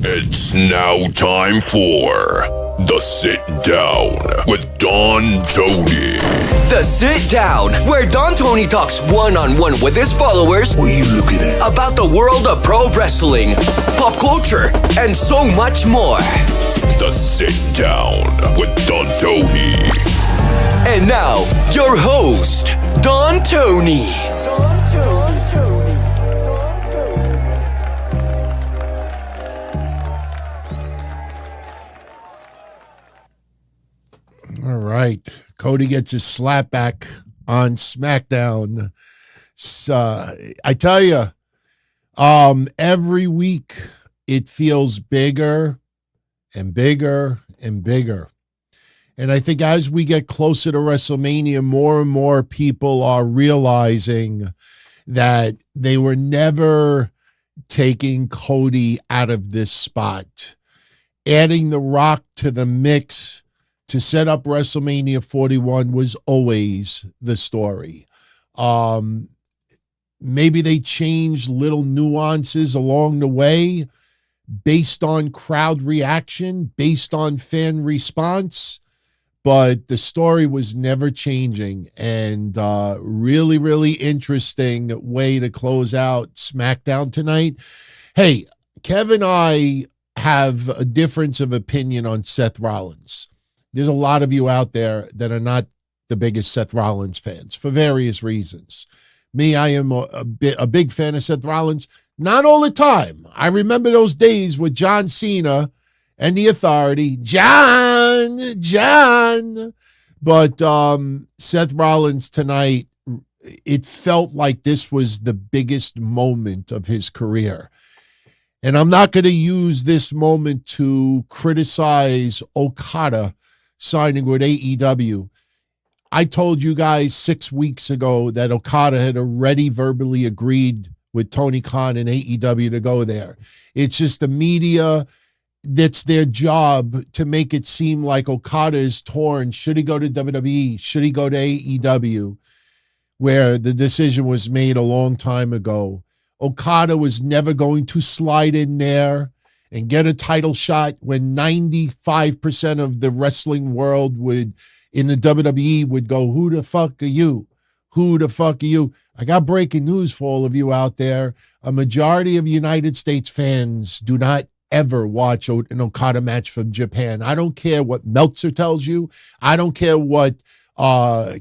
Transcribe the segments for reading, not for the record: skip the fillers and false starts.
It's now time for The Sit Down with Don Tony. The Sit Down, where Don Tony talks one-on-one with his followers. What are you looking at? About the world of pro wrestling, pop culture, and so much more. The Sit Down with Don Tony. And now, your host, Don Tony. All right. Cody gets his slap back on SmackDown. I tell you, every week it feels bigger and bigger and bigger. And I think as we get closer to WrestleMania, more and more people are realizing that they were never taking Cody out of this spot. Adding The Rock to the mix to set up WrestleMania 41 was always the story. Maybe they changed little nuances along the way based on crowd reaction, based on fan response, but the story was never changing. And really, really interesting way to close out SmackDown tonight. Hey, Kev and I have a difference of opinion on Seth Rollins. There's a lot of you out there that are not the biggest Seth Rollins fans for various reasons. Me, I am a big fan of Seth Rollins. Not all the time. I remember those days with John Cena and The Authority. John. But Seth Rollins tonight, it felt like this was the biggest moment of his career. And I'm not going to use this moment to criticize Okada signing with AEW. I told you guys 6 weeks ago that Okada had already verbally agreed with Tony Khan and AEW to go there. It's just the media, that's their job to make it seem like Okada is torn. Should he go to WWE? Should he go to AEW? Where the decision was made a long time ago. Okada was never going to slide in there and get a title shot when 95% of the wrestling world in the WWE would go, who the fuck are you? Who the fuck are you? I got breaking news for all of you out there. A majority of United States fans do not ever watch an Okada match from Japan. I don't care what Meltzer tells you. I don't care what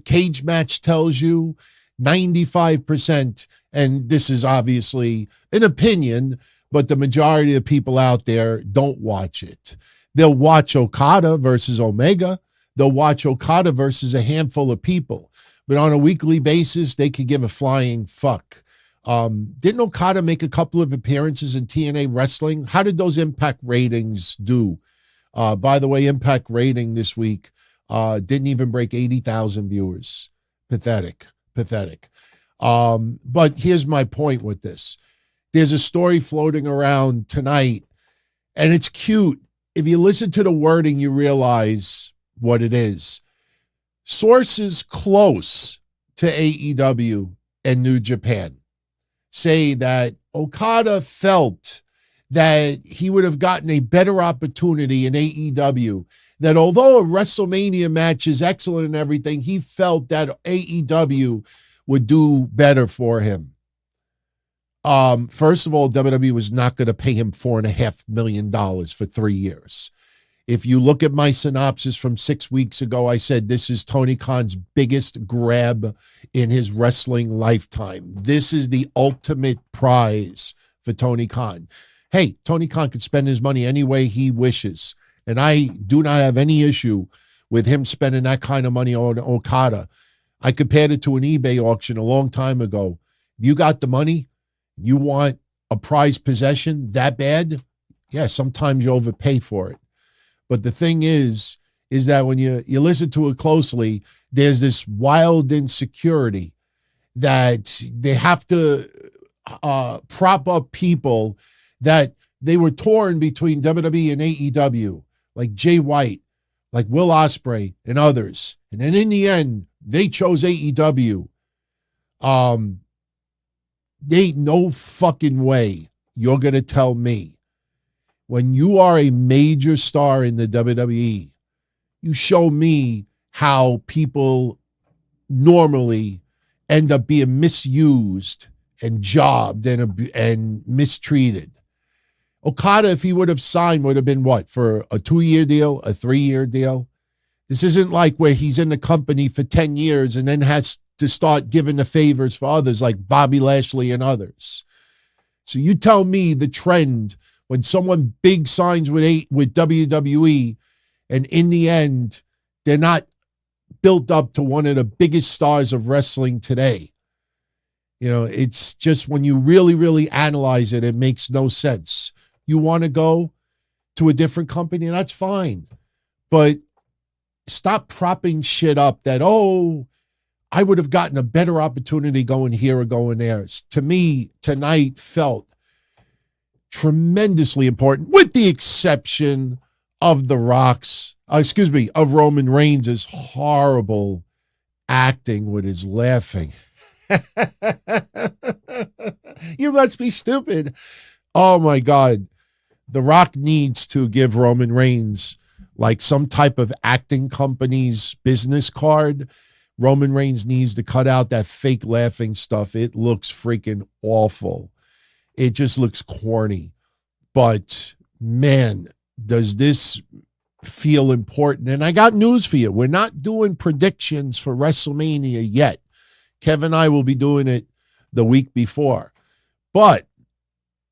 Cage Match tells you. 95%, and this is obviously an opinion, but the majority of people out there don't watch it. They'll watch Okada versus Omega. They'll watch Okada versus a handful of people. But on a weekly basis, they could give a flying fuck. Didn't Okada make a couple of appearances in TNA Wrestling? How did those Impact ratings do? By the way, Impact rating this week didn't even break 80,000 viewers. Pathetic. But here's my point with this. There's a story floating around tonight, and it's cute. If you listen to the wording, you realize what it is. Sources close to AEW and New Japan say that Okada felt that he would have gotten a better opportunity in AEW, that although a WrestleMania match is excellent and everything, he felt that AEW would do better for him. First of all, WWE was not going to pay him $4.5 million for 3 years. If you look at my synopsis from 6 weeks ago, I said this is Tony Khan's biggest grab in his wrestling lifetime. This is the ultimate prize for Tony Khan. Hey, Tony Khan could spend his money any way he wishes, and I do not have any issue with him spending that kind of money on Okada. I compared it to an eBay auction a long time ago. You got the money, you want a prized possession that bad? Yeah, sometimes you overpay for it. But the thing is that when you listen to it closely, there's this wild insecurity that they have to prop up people that they were torn between WWE and AEW, like Jay White, like Will Ospreay, and others. And then in the end, they chose AEW. There ain't no fucking way you're going to tell me when you are a major star in the WWE, you show me how people normally end up being misused and jobbed and mistreated. Okada, if he would have signed, would have been what? For a 2-year deal, a 3-year deal? This isn't like where he's in the company for 10 years and then has to start giving the favors for others like Bobby Lashley and others. So you tell me the trend when someone big signs with WWE and in the end, they're not built up to one of the biggest stars of wrestling today. You know, it's just when you really, really analyze it, it makes no sense. You want to go to a different company, that's fine. But stop propping shit up that, oh, I would have gotten a better opportunity going here or going there. To me, tonight felt tremendously important, with the exception of of Roman Reigns' horrible acting with his laughing. You must be stupid. Oh my God. The Rock needs to give Roman Reigns like some type of acting company's business card. Roman Reigns needs to cut out that fake laughing stuff. It looks freaking awful. It just looks corny. But man, does this feel important? And I got news for you. We're not doing predictions for WrestleMania yet. Kevin and I will be doing it the week before. But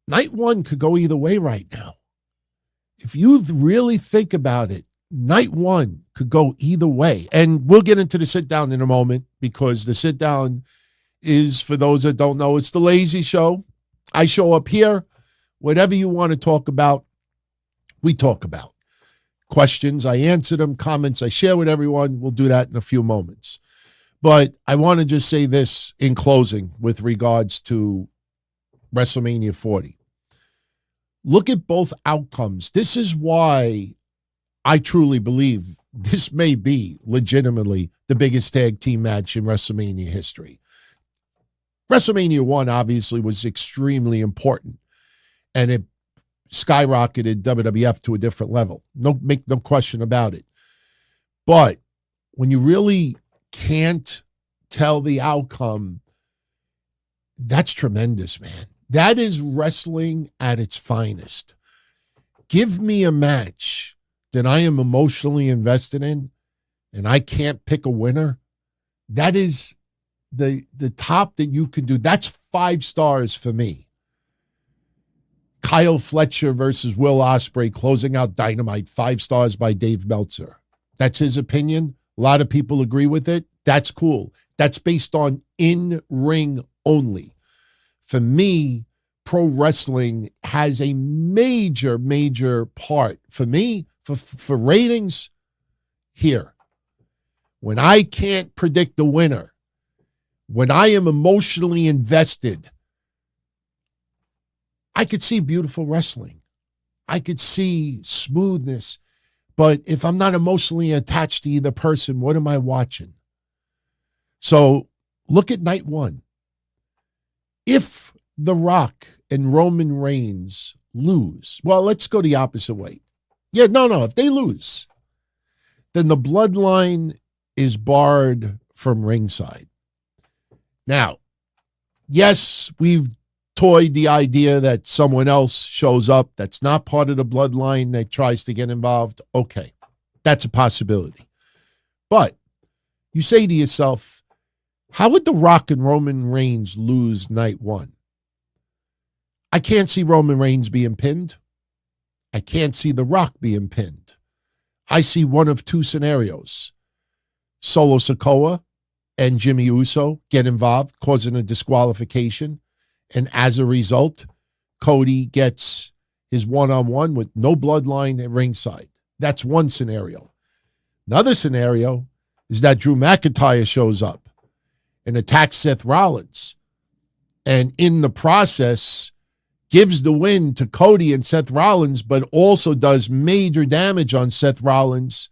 night one could go either way right now. If you really think about it, night one could go either way. And we'll get into the sit down in a moment, because the sit down is, for those that don't know, it's the lazy show. I show up here. Whatever you want to talk about, we talk about. Questions, I answer them. Comments, I share with everyone. We'll do that in a few moments. But I want to just say this in closing with regards to WrestleMania 40. Look at both outcomes. This is why I truly believe this may be legitimately the biggest tag team match in WrestleMania history. WrestleMania 1 obviously was extremely important, and it skyrocketed WWF to a different level. Make no question about it. But when you really can't tell the outcome, that's tremendous, man. That is wrestling at its finest. Give me a match that I am emotionally invested in and I can't pick a winner. That is the top that you could do. That's 5 stars for me. Kyle Fletcher versus Will Ospreay closing out Dynamite, 5 stars by Dave Meltzer. That's his opinion. A lot of people agree with it. That's cool. That's based on in-ring only. For me, pro wrestling has a major, major part. For me, for ratings, here. When I can't predict the winner, when I am emotionally invested, I could see beautiful wrestling. I could see smoothness. But if I'm not emotionally attached to either person, what am I watching? So look at night one. If The Rock and Roman Reigns lose, well, let's go the opposite way. Yeah, no. If they lose, then the bloodline is barred from ringside. Now, yes, we've toyed the idea that someone else shows up that's not part of the bloodline that tries to get involved. Okay, that's a possibility. But you say to yourself, how would The Rock and Roman Reigns lose night one? I can't see Roman Reigns being pinned. I can't see The Rock being pinned. I see one of 2 scenarios. Solo Sikoa and Jimmy Uso get involved, causing a disqualification. And as a result, Cody gets his one-on-one with no bloodline at ringside. That's one scenario. Another scenario is that Drew McIntyre shows up and attacks Seth Rollins, and in the process gives the win to Cody and Seth Rollins, but also does major damage on Seth Rollins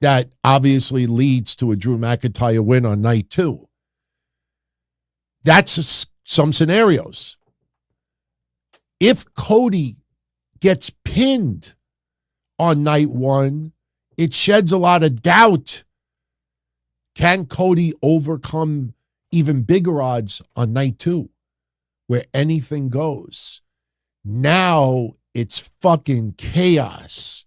that obviously leads to a Drew McIntyre win on night 2. That's some scenarios. If Cody gets pinned on night one, it sheds a lot of doubt. Can Cody overcome even bigger odds on night two, where anything goes? Now it's fucking chaos.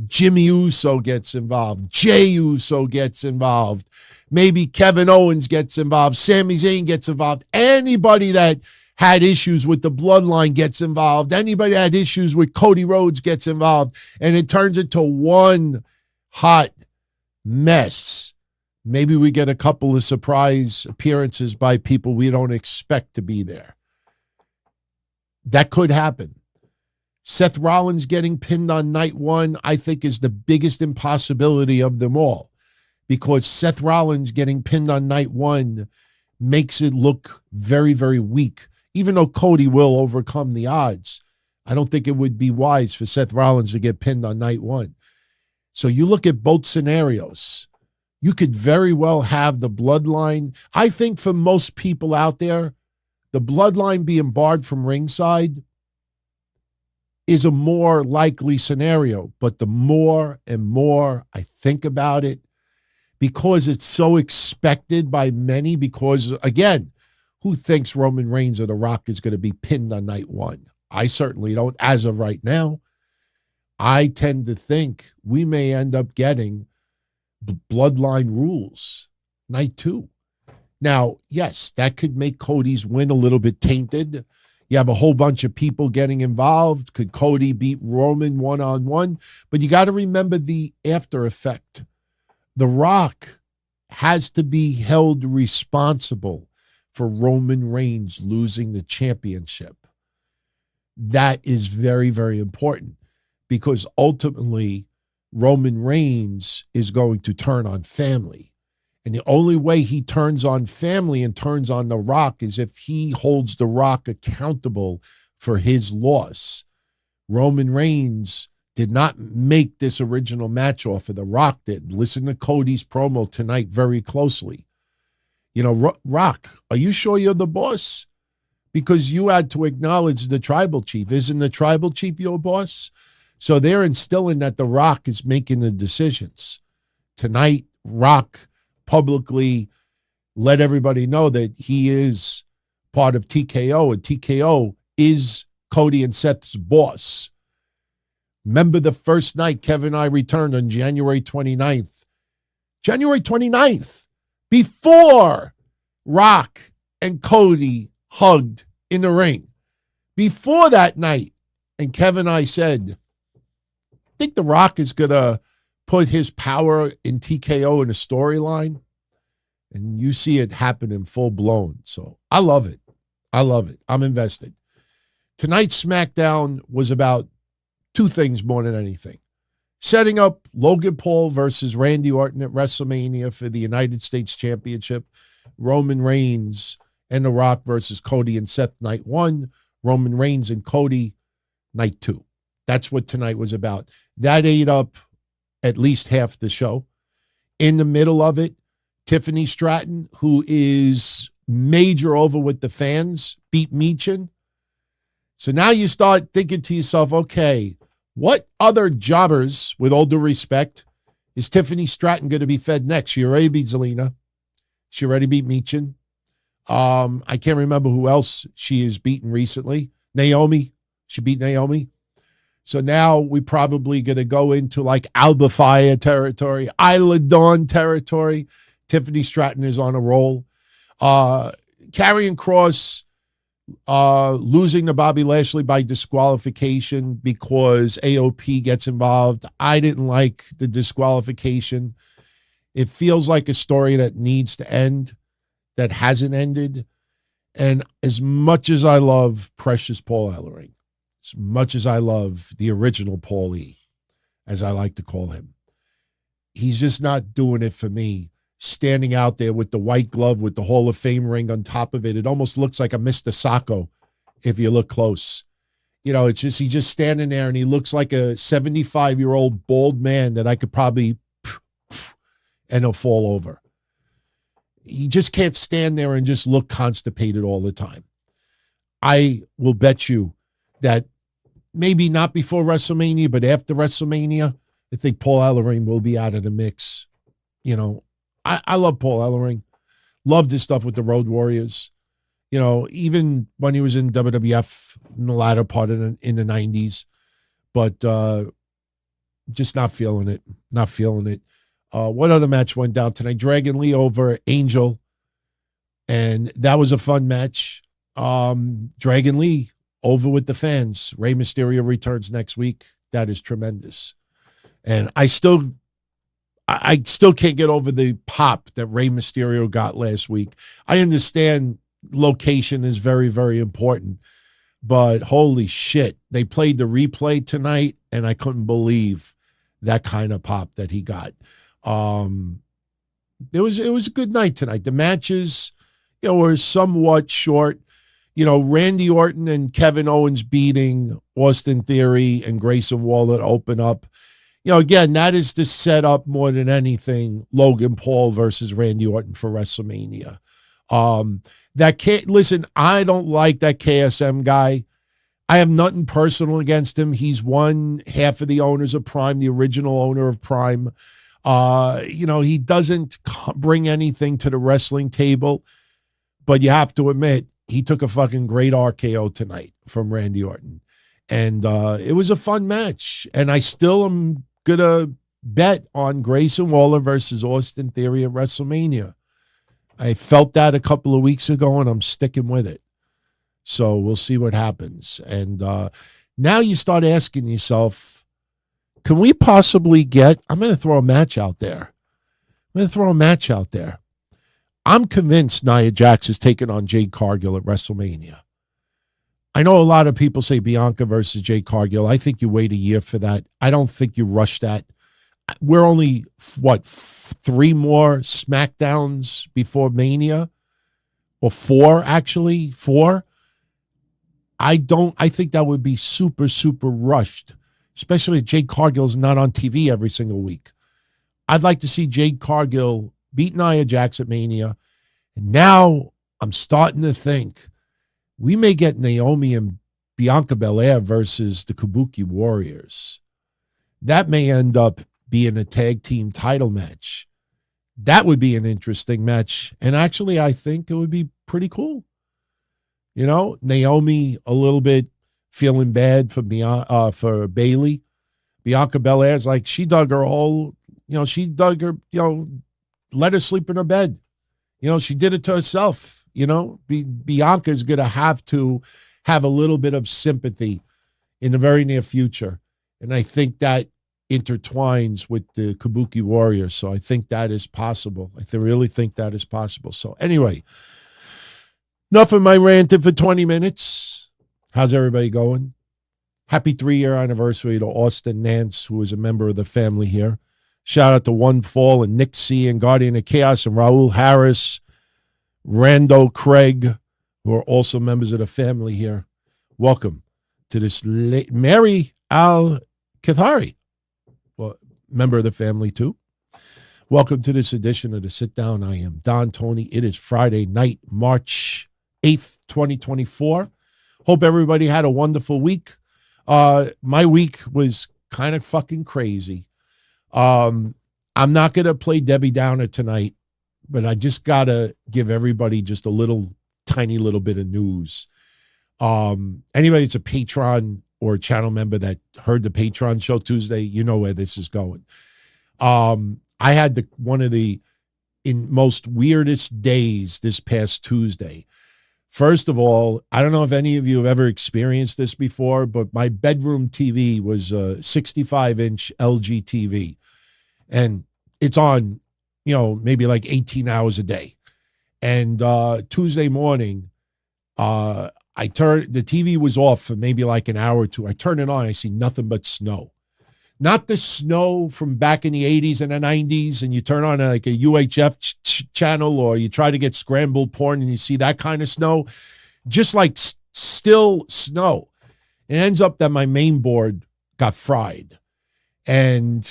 Jimmy Uso gets involved. Jey Uso gets involved. Maybe Kevin Owens gets involved. Sami Zayn gets involved. Anybody that had issues with the bloodline gets involved. Anybody that had issues with Cody Rhodes gets involved. And it turns into one hot mess. Maybe we get a couple of surprise appearances by people we don't expect to be there. That could happen. Seth Rollins getting pinned on night one, I think, is the biggest impossibility of them all, because Seth Rollins getting pinned on night one makes it look very, very weak. Even though Cody will overcome the odds, I don't think it would be wise for Seth Rollins to get pinned on night one. So you look at both scenarios. You could very well have the bloodline. I think for most people out there, the bloodline being barred from ringside is a more likely scenario. But the more and more I think about it, because it's so expected by many, because, again, who thinks Roman Reigns or The Rock is going to be pinned on night one? I certainly don't, as of right now. I tend to think we may end up getting bloodline rules night two. Now, yes, that could make Cody's win a little bit tainted. You have a whole bunch of people getting involved. Could Cody beat Roman one-on-one? But you got to remember the after effect. The Rock has to be held responsible for Roman Reigns losing the championship. That is very, very important, because ultimately Roman Reigns is going to turn on family. And the only way he turns on family and turns on The Rock is if he holds The Rock accountable for his loss. Roman Reigns did not make this original match offer. The Rock did. Listen to Cody's promo tonight very closely. You know, Rock, are you sure you're the boss? Because you had to acknowledge the tribal chief. Isn't the tribal chief your boss? So they're instilling that The Rock is making the decisions. Tonight, Rock publicly let everybody know that he is part of TKO, and TKO is Cody and Seth's boss. Remember the first night Kevin and I returned on January 29th. January 29th, before Rock and Cody hugged in the ring. Before that night, and Kevin and I said, I think The Rock is going to put his power in TKO in a storyline, and you see it happen in full blown. So I love it. I love it. I'm invested. Tonight's SmackDown was about two things more than anything. Setting up Logan Paul versus Randy Orton at WrestleMania for the United States Championship. Roman Reigns and The Rock versus Cody and Seth night one. Roman Reigns and Cody night two. That's what tonight was about. That ate up at least half the show. In the middle of it, Tiffany Stratton, who is major over with the fans, beat Meechin. So now you start thinking to yourself, okay, what other jobbers, with all due respect, is Tiffany Stratton going to be fed next? She already beat Zelina. She already beat Meechin. I can't remember who else she has beaten recently. Naomi. She beat Naomi. So now we probably going to go into like Alba Fire territory, Isla Dawn territory. Tiffany Stratton is on a roll. KARRION KROSS losing to Bobby Lashley by disqualification because AOP gets involved. I didn't like the disqualification. It feels like a story that needs to end, that hasn't ended. And as much as I love Precious Paul Ellering, as much as I love the original Paul E, as I like to call him, he's just not doing it for me. Standing out there with the white glove with the Hall of Fame ring on top of it. It almost looks like a Mr. Sacco if you look close. You know, it's just, he's just standing there and he looks like a 75-year-old bald man that I could probably, and he'll fall over. He just can't stand there and just look constipated all the time. I will bet you that maybe not before WrestleMania, but after WrestleMania, I think Paul Ellering will be out of the mix. You know, I love Paul Ellering. Loved his stuff with the Road Warriors. You know, even when he was in WWF in the latter part of in the 90s. But just not feeling it. Not feeling it. What other match went down tonight? Dragon Lee over Angel. And that was a fun match. Dragon Lee over with the fans. Rey Mysterio returns next week. That is tremendous. And I still can't get over the pop that Rey Mysterio got last week. I understand location is very, very important, but holy shit, they played the replay tonight, and I couldn't believe that kind of pop that he got. It was a good night tonight. The matches, you know, were somewhat short. You know, Randy Orton and Kevin Owens beating Austin Theory and Grayson Waller to open up. You know, again, that is the setup more than anything. Logan Paul versus Randy Orton for WrestleMania. Listen, I don't like that KSM guy. I have nothing personal against him. He's one half of the owners of Prime, the original owner of Prime. You know, he doesn't bring anything to the wrestling table, but you have to admit, he took a fucking great RKO tonight from Randy Orton. And it was a fun match. And I still am going to bet on Grayson Waller versus Austin Theory at WrestleMania. I felt that a couple of weeks ago, and I'm sticking with it. So we'll see what happens. And now you start asking yourself, can we possibly get, I'm going to throw a match out there. I'm convinced Nia Jax is taking on Jade Cargill at WrestleMania. I know a lot of people say Bianca versus Jade Cargill. I think you wait a year for that. I don't think you rush that. We're only, 3 more SmackDowns before Mania? Or 4, actually? 4? I think that would be super, super rushed, especially if Jade Cargill's not on TV every single week. I'd like to see Jade Cargill beat Nia Jax at Mania. And now I'm starting to think we may get Naomi and Bianca Belair versus the Kabuki Warriors. That may end up being a tag team title match. That would be an interesting match. And actually, I think it would be pretty cool. You know, Naomi a little bit feeling bad for Bayley. Bianca Belair's like, she dug her, let her sleep in her bed. You know, she did it to herself. You know, Bianca's going to have a little bit of sympathy in the very near future. And I think that intertwines with the Kabuki Warriors. So I think that is possible. I really think that is possible. So anyway, enough of my ranting for 20 minutes. How's everybody going? Happy 3-year anniversary to Austin Nance, who is a member of the family here. Shout out to One Fall and Nick C. and Guardian of Chaos and Raul Harris, Rando Craig, who are also members of the family here. Welcome to this Mary Al-Kathari, well, member of the family too. Welcome to this edition of the Sit Down. I am Don Tony. It is Friday night, March 8th, 2024. Hope everybody had a wonderful week. My week was kind of fucking crazy. I'm not going to play Debbie Downer tonight, but I just got to give everybody just a tiny little bit of news. Anybody that's a patron or a channel member that heard the Patreon show Tuesday, you know where this is going. I had one of the most weirdest days this past Tuesday. First of all, I don't know if any of you have ever experienced this before, but my bedroom TV was a 65-inch LG TV. And it's on, maybe like 18 hours a day. And Tuesday morning, the TV was off for maybe like an hour or two. I turn it on, I see nothing but snow. Not the snow from back in the 80s and the 90s, and you turn on like a UHF channel, or you try to get scrambled porn and you see that kind of snow. Just like still snow. It ends up that my main board got fried. And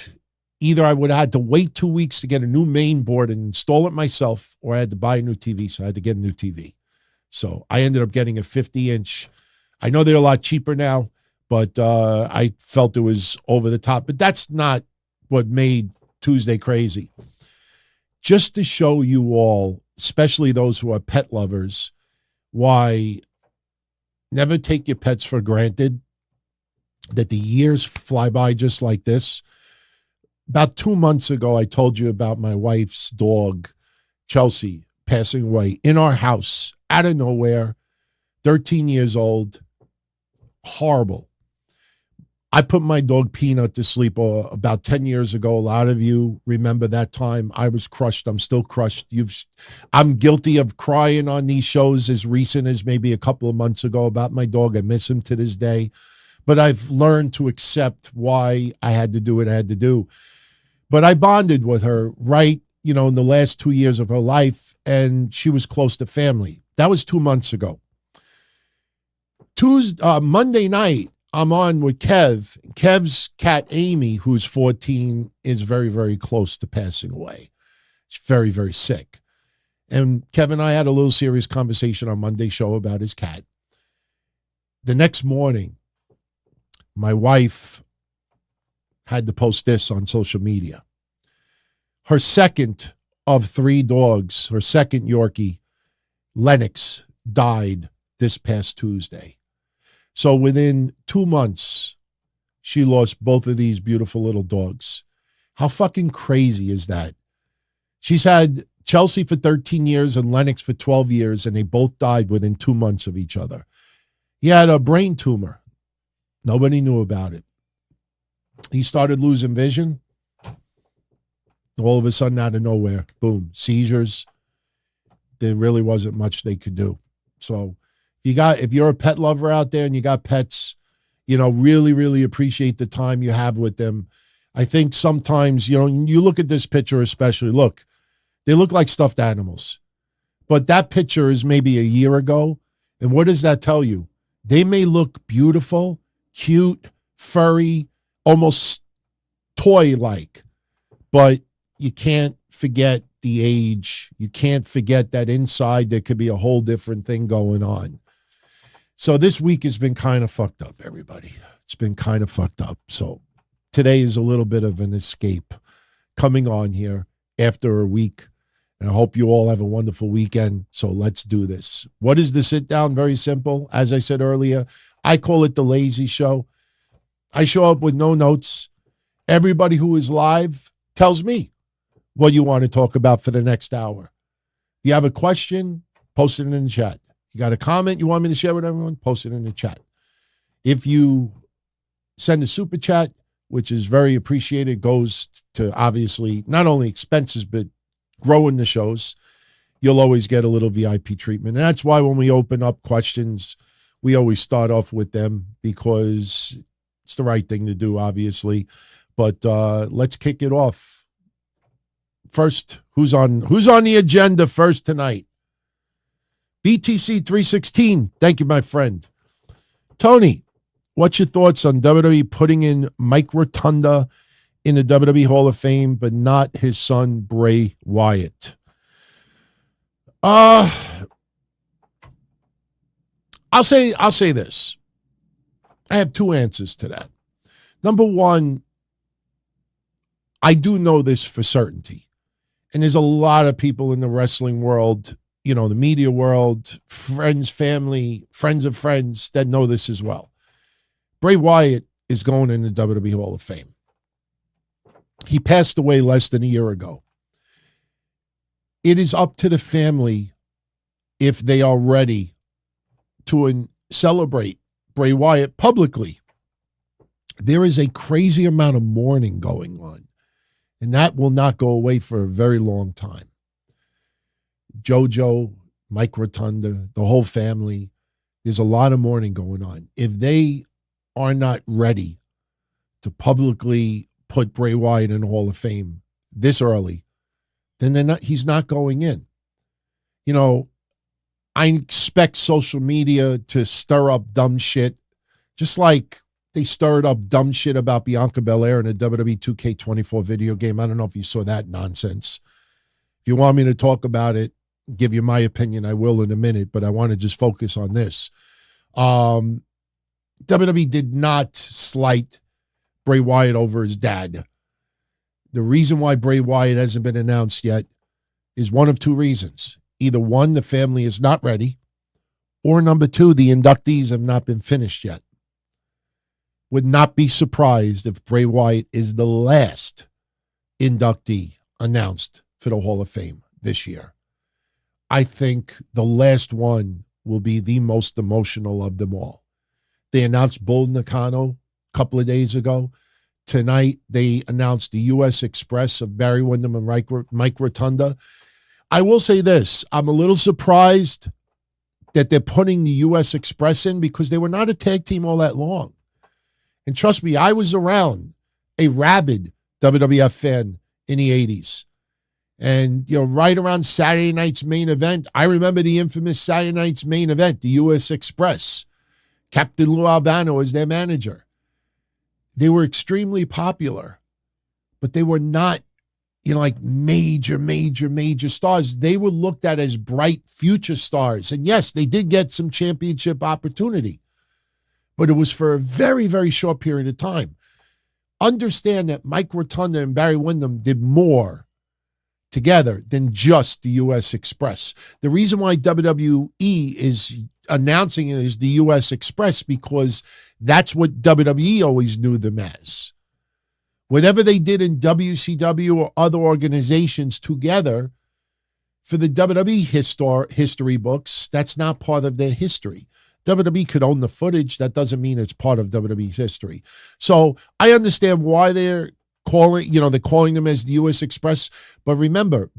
either I would have had to wait 2 weeks to get a new main board and install it myself, or I had to buy a new TV, so I had to get a new TV. So I ended up getting a 50-inch. I know they're a lot cheaper now, But I felt it was over the top. But that's not what made Tuesday crazy. Just to show you all, especially those who are pet lovers, why never take your pets for granted, that the years fly by just like this. About 2 months ago, I told you about my wife's dog, Chelsea, passing away in our house, out of nowhere, 13 years old. Horrible. I put my dog Peanut to sleep about 10 years ago. A lot of you remember that time. I was crushed. I'm still crushed. I'm guilty of crying on these shows as recent as maybe a couple of months ago about my dog. I miss him to this day. But I've learned to accept why I had to do what I had to do. But I bonded with her right, in the last 2 years of her life, and she was close to family. That was 2 months ago. Monday night, I'm on with Kev. Kev's cat, Amy, who's 14, is very, very close to passing away. She's very, very sick. And Kev and I had a little serious conversation on Monday's show about his cat. The next morning, my wife had to post this on social media. Her second of 3 dogs, her second Yorkie, Lennox, died this past Tuesday. So within 2 months, she lost both of these beautiful little dogs. How fucking crazy is that? She's had Chelsea for 13 years and Lennox for 12 years, and they both died within 2 months of each other. He had a brain tumor. Nobody knew about it. He started losing vision. All of a sudden, out of nowhere, boom, seizures. There really wasn't much they could do. So if you're a pet lover out there and you got pets, really, really appreciate the time you have with them. I think sometimes, you look at this picture especially, look, they look like stuffed animals. But that picture is maybe a year ago. And what does that tell you? They may look beautiful, cute, furry, almost toy-like, but you can't forget the age. You can't forget that inside there could be a whole different thing going on. So this week has been kind of fucked up, everybody. It's been kind of fucked up. So today is a little bit of an escape coming on here after a week. And I hope you all have a wonderful weekend. So let's do this. What is the sit down? Very simple. As I said earlier, I call it the lazy show. I show up with no notes. Everybody who is live tells me what you want to talk about for the next hour. You have a question, post it in the chat. You got a comment you want me to share with everyone, post it in the chat. If you send a super chat, which is very appreciated, goes to obviously not only expenses, but growing the shows, you'll always get a little VIP treatment. And that's why when we open up questions, we always start off with them because it's the right thing to do, obviously. But let's kick it off. First, who's on the agenda first tonight? BTC 316. Thank you, my friend. Tony, what's your thoughts on WWE putting in Mike Rotunda in the WWE Hall of Fame, but not his son, Bray Wyatt? I'll say this. I have 2 answers to that. Number one, I do know this for certainty. And there's a lot of people in the wrestling world, the media world, friends, family, friends of friends that know this as well. Bray Wyatt is going in the WWE Hall of Fame. He passed away less than a year ago. It is up to the family if they are ready to celebrate Bray Wyatt publicly. There is a crazy amount of mourning going on. And that will not go away for a very long time. JoJo, Mike Rotunda, the whole family, there's a lot of mourning going on. If they are not ready to publicly put Bray Wyatt in the Hall of Fame this early, then he's not going in. I expect social media to stir up dumb shit, just like they stirred up dumb shit about Bianca Belair in a WWE 2K24 video game. I don't know if you saw that nonsense. If you want me to talk about it, give you my opinion, I will in a minute, but I want to just focus on this. WWE did not slight Bray Wyatt over his dad. The reason why Bray Wyatt hasn't been announced yet is one of two reasons. Either one, the family is not ready, or number two, the inductees have not been finished yet. Would not be surprised if Bray Wyatt is the last inductee announced for the Hall of Fame this year. I think the last one will be the most emotional of them all. They announced Bull Nakano a couple of days ago. Tonight, they announced the U.S. Express of Barry Windham and Mike Rotunda. I will say this. I'm a little surprised that they're putting the U.S. Express in because they were not a tag team all that long. And trust me, I was around a rabid WWF fan in the 80s. And, right around Saturday night's main event, I remember the infamous Saturday night's main event, the U.S. Express. Captain Lou Albano was their manager. They were extremely popular, but they were not, like major stars. They were looked at as bright future stars. And yes, they did get some championship opportunity, but it was for a very, very short period of time. Understand that Mike Rotunda and Barry Windham did more together than just the U.S. Express. The reason why WWE is announcing it as the U.S. Express because that's what WWE always knew them as. Whatever they did in WCW or other organizations together for the WWE history books, that's not part of their history. WWE could own the footage. That doesn't mean it's part of WWE's history. So I understand why they're calling them as the U.S. Express. But remember,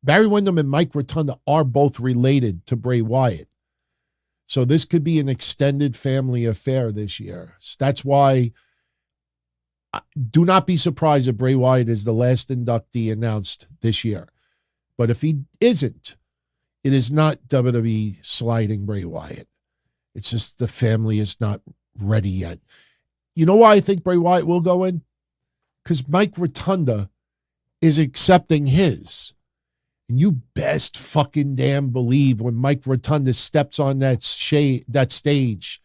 Barry Windham and Mike Rotunda are both related to Bray Wyatt. So this could be an extended family affair this year. That's why do not be surprised if Bray Wyatt is the last inductee announced this year. But if he isn't, it is not WWE sliding Bray Wyatt. It's just the family is not ready yet. You know why I think Bray Wyatt will go in? Because Mike Rotunda is accepting his. And you best fucking damn believe when Mike Rotunda steps on that stage,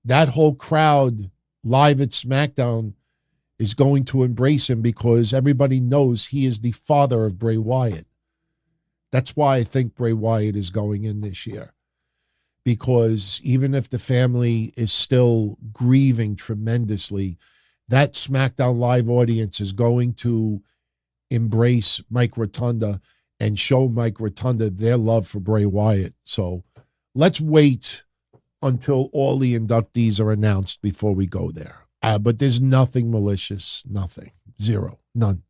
that whole crowd live at SmackDown is going to embrace him because everybody knows he is the father of Bray Wyatt. That's why I think Bray Wyatt is going in this year. Because even if the family is still grieving tremendously, that SmackDown Live audience is going to embrace Mike Rotunda and show Mike Rotunda their love for Bray Wyatt. So let's wait until all the inductees are announced before we go there. But there's nothing malicious, nothing, zero, none.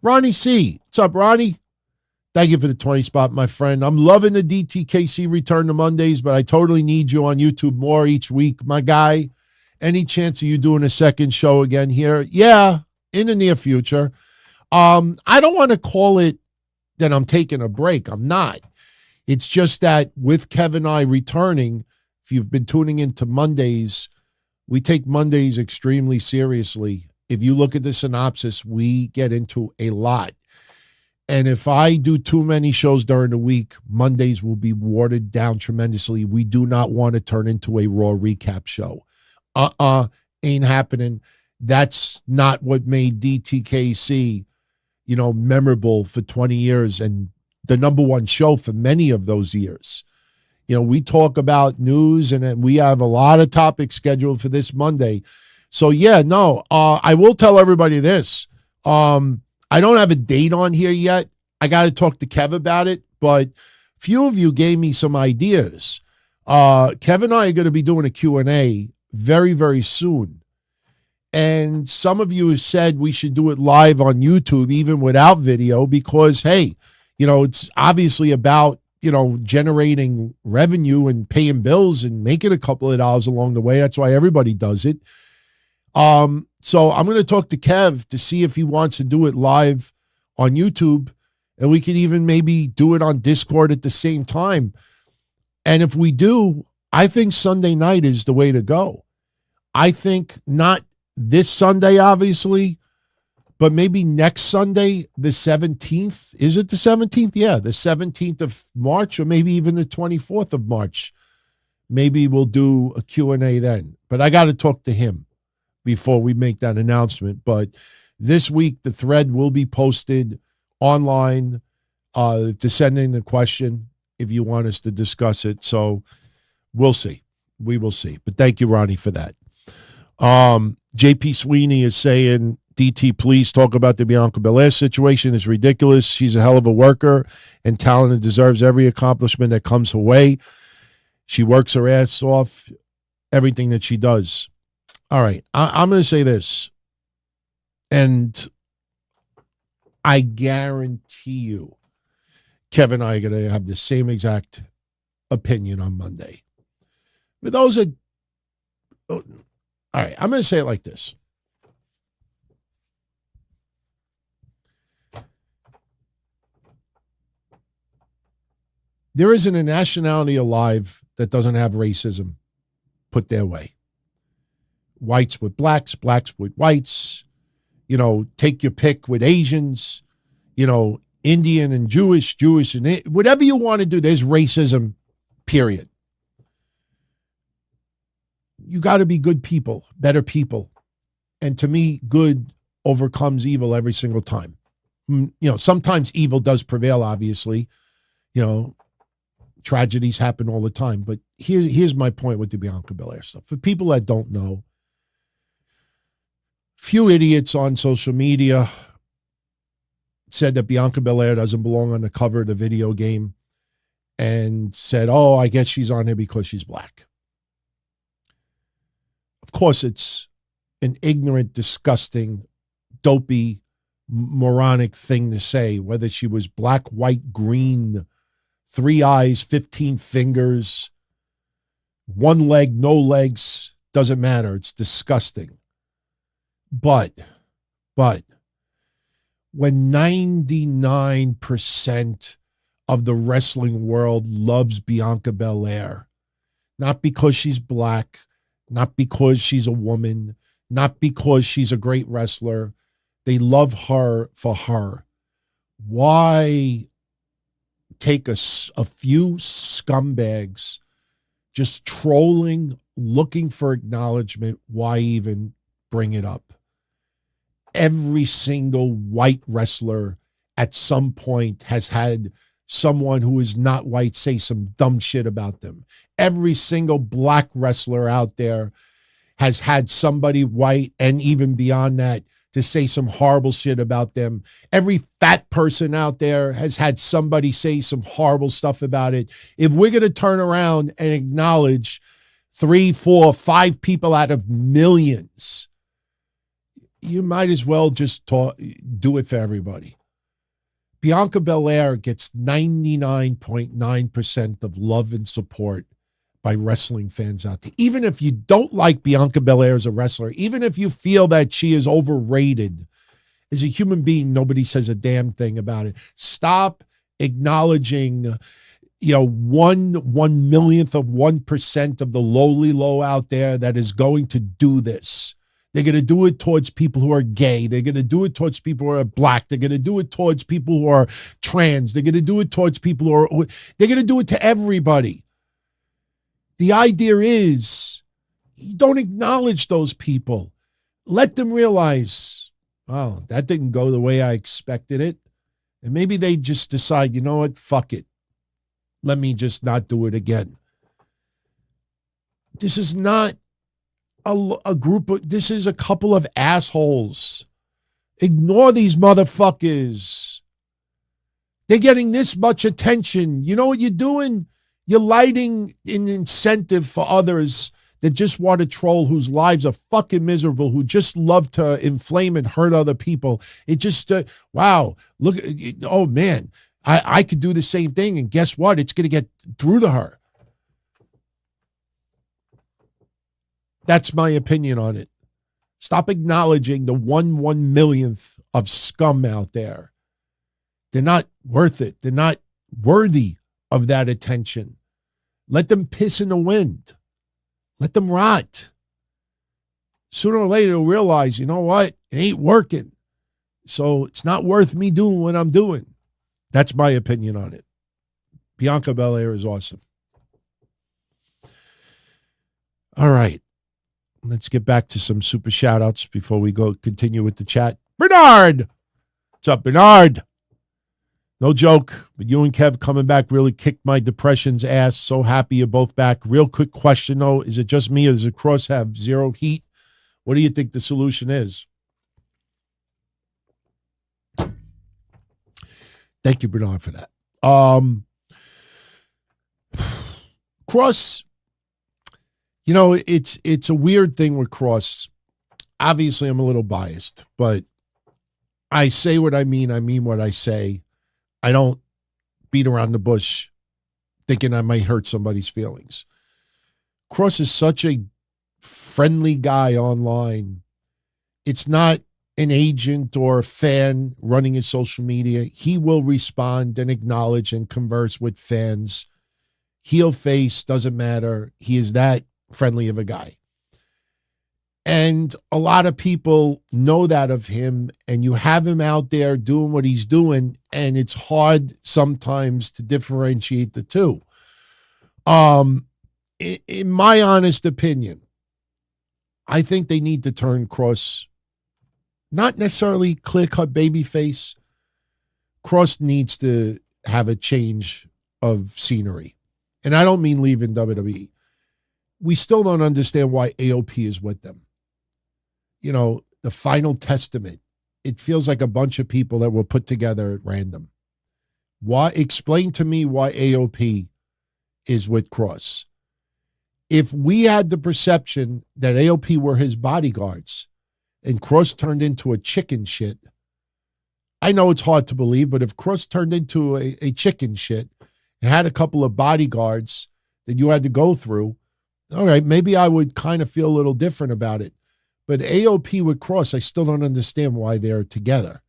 Ronnie C. What's up, Ronnie? Thank you for the 20 spot, my friend. I'm loving the DTKC return to Mondays, but I totally need you on YouTube more each week, my guy. Any chance of you doing a second show again here? Yeah, in the near future. I don't want to call it that I'm taking a break. I'm not. It's just that with Kevin and I returning, if you've been tuning into Mondays, we take Mondays extremely seriously. If you look at the synopsis, we get into a lot. And if I do too many shows during the week, Mondays will be watered down tremendously. We do not want to turn into a Raw recap show. Ain't happening. That's not what made DTKC, memorable for 20 years and the number one show for many of those years. We talk about news and we have a lot of topics scheduled for this Monday. So I will tell everybody this. I don't have a date on here yet. I got to talk to Kev about it, but few of you gave me some ideas. Kev and I are going to be doing a Q&A very, very soon. And some of you have said we should do it live on YouTube, even without video, because, hey, it's obviously about, generating revenue and paying bills and making a couple of dollars along the way. That's why everybody does it. So I'm going to talk to Kev to see if he wants to do it live on YouTube, and we could even maybe do it on Discord at the same time. And if we do, I think Sunday night is the way to go. I think not this Sunday, obviously, but maybe next Sunday, the 17th. Is it the 17th? Yeah, the 17th of March, or maybe even the 24th of March. maybe we'll do a Q&A then. But I got to talk to him before we make that announcement. But this week, the thread will be posted online to send in a question if you want us to discuss it. So we'll see. We will see. But thank you, Ronnie, for that. JP Sweeney is saying, DT, please talk about the Bianca Belair situation. It's ridiculous. She's a hell of a worker and talented, deserves every accomplishment that comes her way. She works her ass off, everything that she does. All right, I'm going to say this, and I guarantee you Kevin and I are going to have the same exact opinion on Monday. But those are, all right, I'm going to say it like this. There isn't a nationality alive that doesn't have racism put their way. Whites with blacks, blacks with whites, you know, take your pick with Asians, you know, Indian and Jewish, Jewish and whatever you want to do, there's racism, period. You got to be good people, better people. And to me, good overcomes evil every single time. You know, sometimes evil does prevail, obviously. You know, tragedies happen all the time. But here's my point with the Bianca Belair stuff. For people that don't know, few idiots on social media said that Bianca Belair doesn't belong on the cover of the video game and said, oh, I guess she's on here because she's black. Of course, it's an ignorant, disgusting, dopey, moronic thing to say, whether she was black, white, green, 3 eyes, 15 fingers, 1 leg, no legs, doesn't matter. It's disgusting. But when 99% of the wrestling world loves Bianca Belair, not because she's black, not because she's a woman, not because she's a great wrestler, they love her for her. Why take a few scumbags just trolling, looking for acknowledgement? Why even bring it up? Every single white wrestler at some point has had someone who is not white say some dumb shit about them. Every single black wrestler out there has had somebody white and even beyond that to say some horrible shit about them. Every fat person out there has had somebody say some horrible stuff about it. If we're going to turn around and acknowledge 3, 4, 5 people out of millions, you might as well just do it for everybody. Bianca Belair gets 99.9% of love and support by wrestling fans out there. Even if you don't like Bianca Belair as a wrestler, even if you feel that she is overrated, as a human being, nobody says a damn thing about it. Stop acknowledging, you know, 1/1,000,000th of 1% of the lowly low out there that is going to do this. They're going to do it towards people who are gay. They're going to do it towards people who are black. They're going to do it towards people who are trans. They're going to do it towards people who are, they're going to do it to everybody. The idea is, you don't acknowledge those people. Let them realize, oh, that didn't go the way I expected it. And maybe they just decide, you know what, fuck it. Let me just not do it again. This is not a group of, this is a couple of assholes. Ignore these motherfuckers. They're getting this much attention. You know what you're doing? You're lighting an incentive for others that just want to troll, whose lives are fucking miserable, who just love to inflame and hurt other people. It just, wow, look, oh man, I could do the same thing. And guess what? It's going to get through to her. That's my opinion on it. Stop acknowledging the 1/1,000,000th of scum out there. They're not worth it. They're not worthy of that attention. Let them piss in the wind. Let them rot. Sooner or later, they'll realize, you know what? It ain't working. So it's not worth me doing what I'm doing. That's my opinion on it. Bianca Belair is awesome. All right. Let's get back to some super shout outs before we continue with the chat. Bernard! What's up, Bernard? No joke, but you and Kev coming back really kicked my depression's ass. So happy you're both back. Real quick question, though. Is it just me or does the Cross have zero heat? What do you think the solution is? Thank you, Bernard, for that. Cross, you know, it's a weird thing with Cross. Obviously, I'm a little biased, but I say what I mean what I say. I don't beat around the bush thinking I might hurt somebody's feelings. Cross is such a friendly guy online. It's not an agent or a fan running his social media. He will respond and acknowledge and converse with fans. Heel face, doesn't matter. He is that friendly of a guy. And a lot of people know that of him, and you have him out there doing what he's doing, and it's hard sometimes to differentiate the two. In my honest opinion, I think they need to turn Cross, not necessarily clear-cut babyface. Cross needs to have a change of scenery. And I don't mean leaving WWE. We still don't understand why AOP is with them. You know, the final testament. It feels like a bunch of people that were put together at random. Why? Explain to me why AOP is with Cross. If we had the perception that AOP were his bodyguards and Cross turned into a chicken shit, I know it's hard to believe, but if Cross turned into a chicken shit and had a couple of bodyguards that you had to go through, all right, maybe I would kind of feel a little different about it. But AOP with Cross, I still don't understand why they're together.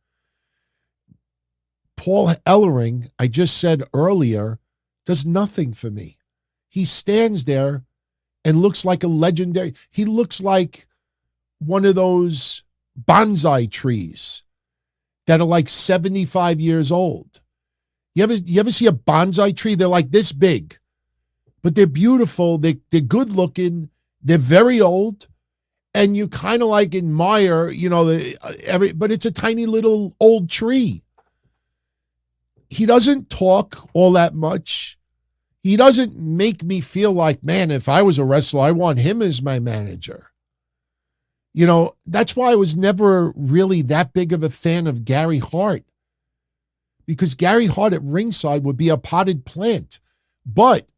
Paul Ellering, I just said earlier, does nothing for me. He stands there and looks like a legendary. He looks like one of those bonsai trees that are like 75 years old. You ever see a bonsai tree? They're like this big, but they're beautiful. They're good looking. They're very old. And you kind of like admire, you know, but it's a tiny little old tree. He doesn't talk all that much. He doesn't make me feel like, man, if I was a wrestler, I want him as my manager. You know, that's why I was never really that big of a fan of Gary Hart. Because Gary Hart at ringside would be a potted plant. But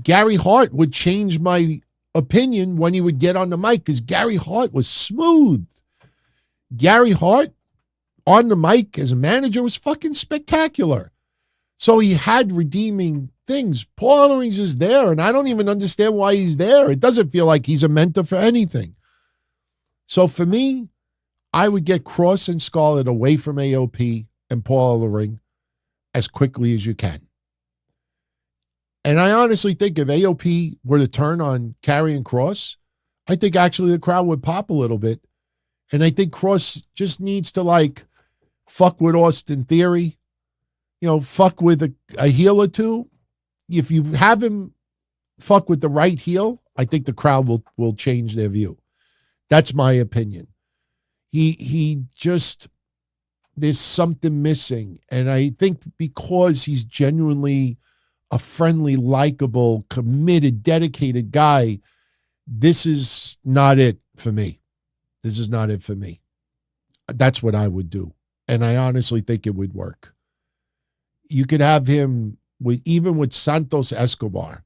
Gary Hart would change my opinion when he would get on the mic, because Gary Hart was smooth. Gary Hart on the mic as a manager was fucking spectacular. So he had redeeming things. Paul Ellering is there, and I don't even understand why he's there. It doesn't feel like he's a mentor for anything. So for me, I would get Cross and Scarlett away from AOP and Paul Ellering as quickly as you can. And I honestly think if AOP were to turn on KARRION KROSS, I think actually the crowd would pop a little bit. And I think Cross just needs to, like, fuck with Austin Theory, you know, fuck with a heel or two. If you have him fuck with the right heel, I think the crowd will change their view. That's my opinion. He just, there's something missing. And I think because he's genuinely a friendly, likable, committed, dedicated guy, this is not it for me. This is not it for me. That's what I would do. And I honestly think it would work. You could have him even with Santos Escobar.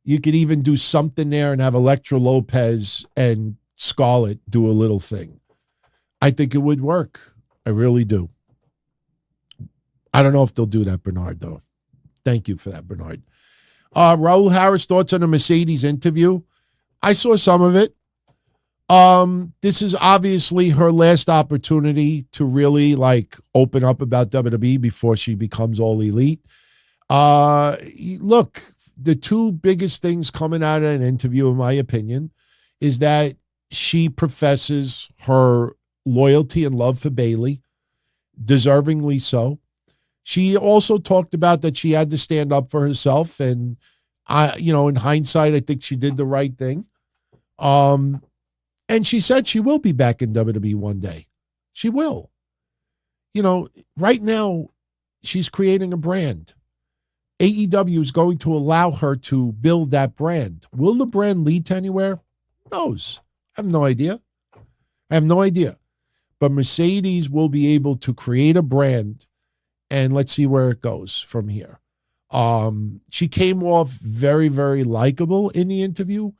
You could even do something there and have Elektra Lopez and Scarlett do a little thing. I think it would work. I really do. I don't know if they'll do that, Bernard, though. Thank you for that, Bernard. Raul Harris, thoughts on the Mercedes interview? I saw some of it. This is obviously her last opportunity to really, like, open up about WWE before she becomes all elite. Look, the two biggest things coming out of an interview, in my opinion, is that she professes her loyalty and love for Bayley, deservingly so. She also talked about that she had to stand up for herself, and in hindsight, I think she did the right thing. And she said she will be back in WWE one day. She will. You know, right now, she's creating a brand. AEW is going to allow her to build that brand. Will the brand lead to anywhere? Who knows? I have no idea. But Mercedes will be able to create a brand, and let's see where it goes from here. She came off very, very likable in the interview.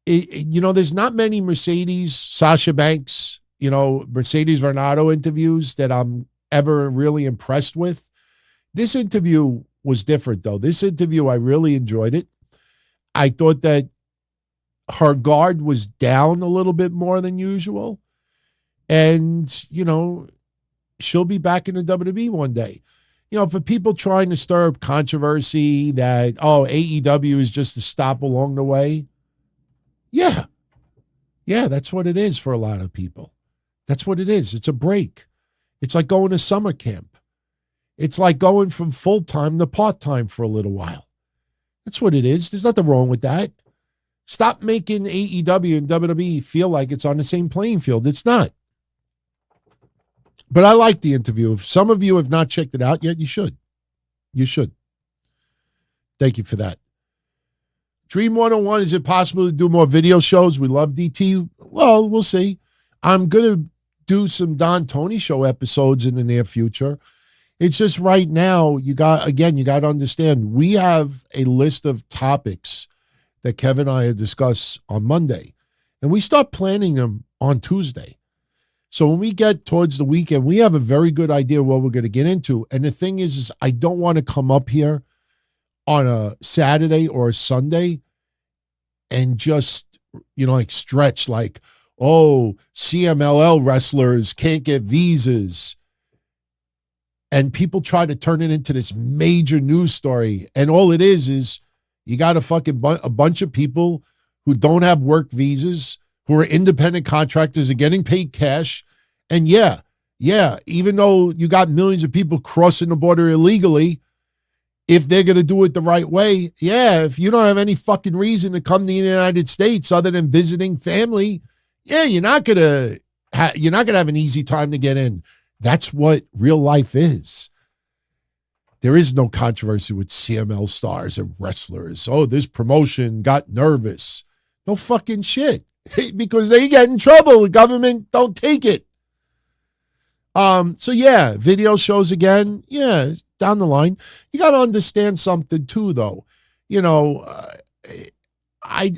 There's not many Mercedes, Sasha Banks, Mercedes Varnado interviews that I'm ever really impressed with. This interview was different, though. This interview, I really enjoyed it. I thought that her guard was down a little bit more than usual. And, she'll be back in the WWE one day. For people trying to stir up controversy that, AEW is just a stop along the way. Yeah, that's what it is for a lot of people. That's what it is. It's a break. It's like going to summer camp. It's like going from full-time to part-time for a little while. That's what it is. There's nothing wrong with that. Stop making AEW and WWE feel like it's on the same playing field. It's not. But I like the interview. If some of you have not checked it out yet, you should. You should. Thank you for that. Dream 101, is it possible to do more video shows? We love DT. Well, we'll see. I'm going to do some Don Tony show episodes in the near future. It's just right now, you got to understand, we have a list of topics that Kevin and I discuss on Monday, and we start planning them on Tuesday. So when we get towards the weekend, we have a very good idea what we're going to get into. And the thing is I don't want to come up here on a Saturday or a Sunday and just, stretch like, CMLL wrestlers can't get visas. And people try to turn it into this major news story. And all it is you got a bunch of people who don't have work visas, who are independent contractors, are getting paid cash. And yeah, even though you got millions of people crossing the border illegally, if they're going to do it the right way, if you don't have any fucking reason to come to the United States other than visiting family, you're not going to have an easy time to get in. That's what real life is. There is no controversy with CML stars and wrestlers. This promotion got nervous. No fucking shit. Because they get in trouble. The government don't take it. Video shows again. Down the line. You got to understand something too, though. I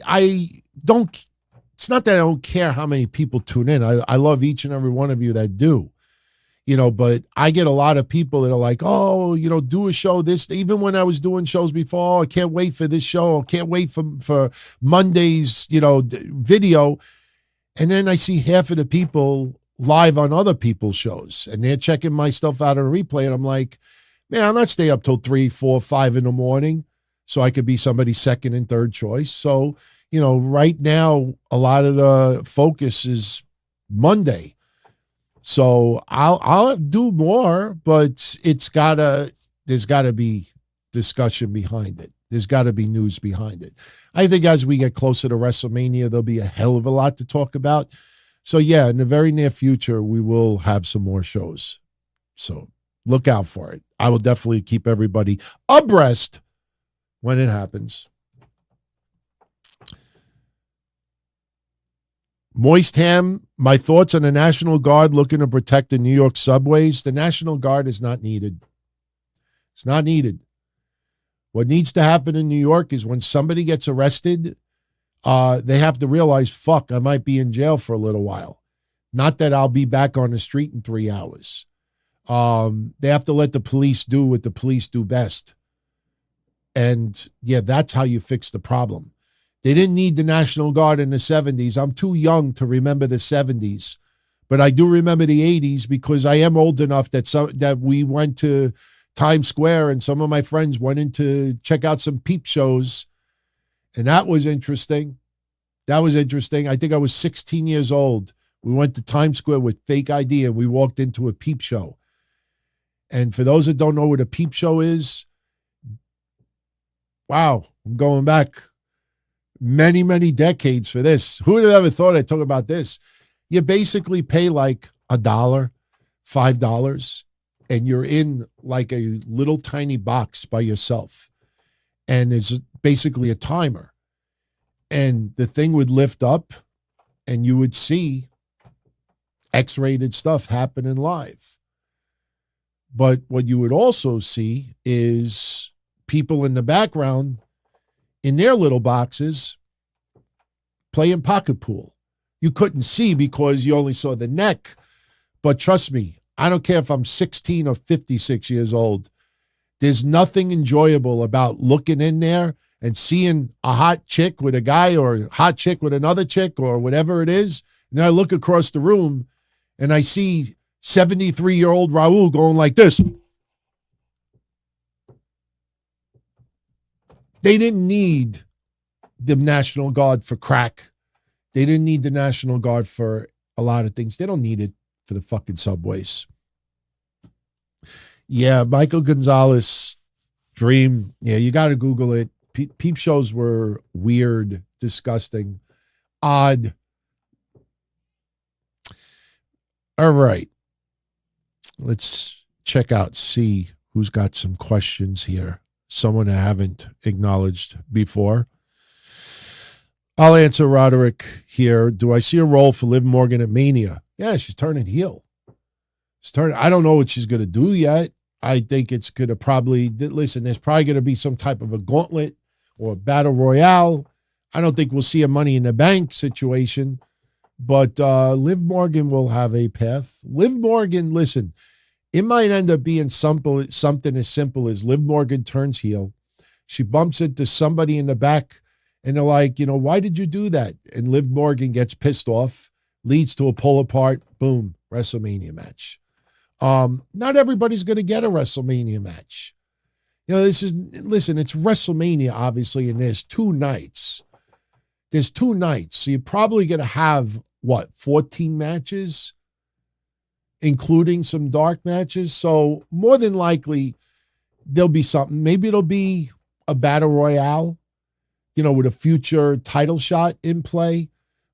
don't, it's not that I don't care how many people tune in. I love each and every one of you that do. But I get a lot of people that are like, do a show this. Even when I was doing shows before, I can't wait for this show. I can't wait for Monday's, video. And then I see half of the people live on other people's shows and they're checking my stuff out on a replay. And I'm like, man, I'm not staying up till 3, 4, 5 in the morning so I could be somebody's second and third choice. So, right now, a lot of the focus is Monday. So I'll do more, but there's gotta be discussion behind it. There's gotta be news behind it. I think as we get closer to WrestleMania, there'll be a hell of a lot to talk about. So in the very near future, we will have some more shows. So look out for it. I will definitely keep everybody abreast when it happens. Moist Ham, my thoughts on the National Guard looking to protect the New York subways. The National Guard is not needed. It's not needed. What needs to happen in New York is when somebody gets arrested, they have to realize, fuck, I might be in jail for a little while. Not that I'll be back on the street in 3 hours. They have to let the police do what the police do best. And that's how you fix the problem. They didn't need the National Guard in the 70s. I'm too young to remember the 70s, but I do remember the 80s because I am old enough that we went to Times Square and some of my friends went in to check out some peep shows, and that was interesting. I think I was 16 years old. We went to Times Square with fake ID and we walked into a peep show. And for those that don't know what a peep show is, wow, I'm going back many, many decades for this. Who would have ever thought I'd talk about this? You basically pay like $1, $5, and you're in like a little tiny box by yourself. And it's basically a timer. And the thing would lift up and you would see X-rated stuff happening live. But what you would also see is people in the background in their little boxes playing pocket pool. You couldn't see because you only saw the neck. But trust me, I don't care if I'm 16 or 56 years old. There's nothing enjoyable about looking in there and seeing a hot chick with a guy or a hot chick with another chick or whatever it is. And then I look across the room and I see 73-year-old Raul going like this. They didn't need the National Guard for crack. They didn't need the National Guard for a lot of things. They don't need it for the fucking subways. Yeah, Michael Gonzalez dream. Yeah, you got to Google it. Peep shows were weird, disgusting, odd. All right. Let's check out, see who's got some questions here. Someone I haven't acknowledged before. I'll answer Roderick here. Do I see a role for Liv Morgan at Mania? Yeah, she's turning heel. I don't know what she's going to do yet. I think it's going to probably, listen, there's probably going to be some type of a gauntlet or a battle royale. I don't think we'll see a Money in the Bank situation, but Liv Morgan will have a path. Liv Morgan, listen, it might end up being something as simple as Liv Morgan turns heel. She bumps into somebody in the back, and they're like, why did you do that? And Liv Morgan gets pissed off, leads to a pull apart, boom, WrestleMania match. Not everybody's going to get a WrestleMania match. Listen, it's WrestleMania, obviously, and there's 2 nights. There's 2 nights. So you're probably going to have, 14 matches, including some dark matches. So more than likely, there'll be something. Maybe it'll be a battle royale, with a future title shot in play.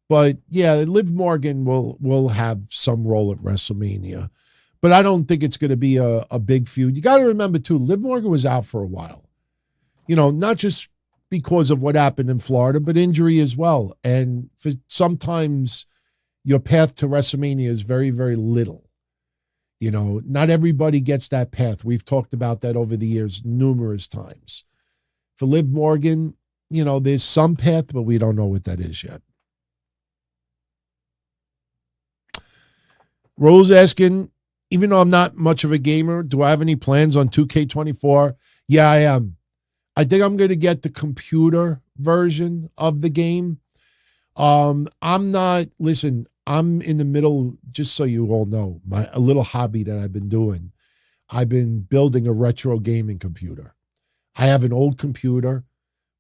But yeah, Liv Morgan will have some role at WrestleMania. But I don't think it's going to be a big feud. You got to remember, too, Liv Morgan was out for a while. Not just because of what happened in Florida, but injury as well. And sometimes your path to WrestleMania is very, very little. Not everybody gets that path. We've talked about that over the years numerous times. For Liv Morgan, there's some path, but we don't know what that is yet. Rose asking, even though I'm not much of a gamer, do I have any plans on 2K24? Yeah, I am. I think I'm going to get the computer version of the game. I'm in the middle, just so you all know, a little hobby that I've been doing. I've been building a retro gaming computer. I have an old computer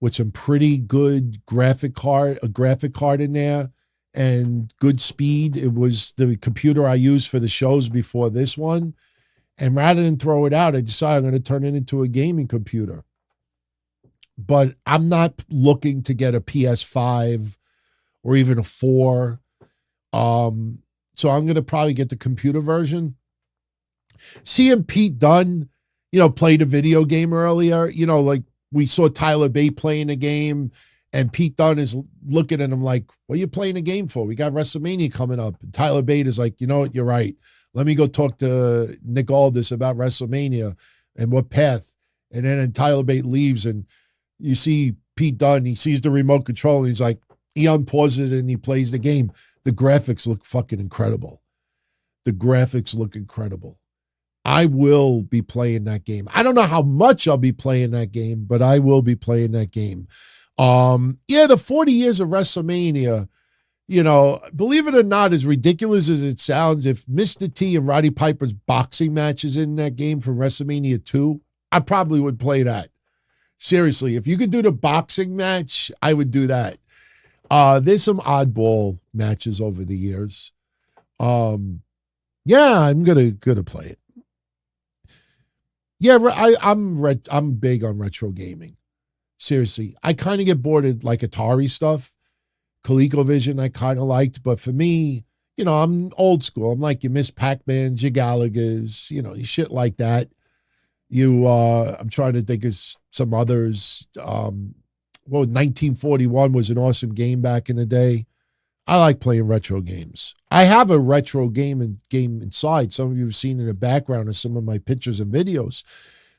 with some pretty good a graphic card in there, and good speed. It was the computer I used for the shows before this one. And rather than throw it out, I decided I'm going to turn it into a gaming computer. But I'm not looking to get a PS5 or even a 4. So I'm going to probably get the computer version. Seeing Pete Dunne, played a video game earlier, like we saw Tyler Bate playing a game, and Pete Dunne is looking at him like, what are you playing a game for? We got WrestleMania coming up. And Tyler Bate is like, you know what? You're right. Let me go talk to Nick Aldis about WrestleMania and what path. And then Tyler Bate leaves, and you see Pete Dunne. He sees the remote control, and he's like, he unpauses it, and he plays the game. The graphics look fucking incredible. The graphics look incredible. I will be playing that game. I don't know how much I'll be playing that game, but I will be playing that game. The 40 years of WrestleMania, believe it or not, as ridiculous as it sounds, if Mr. T and Roddy Piper's boxing match is in that game from WrestleMania 2, I probably would play that. Seriously, if you could do the boxing match, I would do that. There's some oddball matches over the years. I'm gonna play it. Yeah, I'm big on retro gaming. Seriously. I kind of get bored of like Atari stuff. ColecoVision I kind of liked, but for me, I'm old school. I'm like your Miss Pac-Man, your Gallagher's, shit like that. I'm trying to think of some others. 1941 was an awesome game back in the day. I like playing retro games. I have a retro game inside. Some of you have seen in the background of some of my pictures and videos,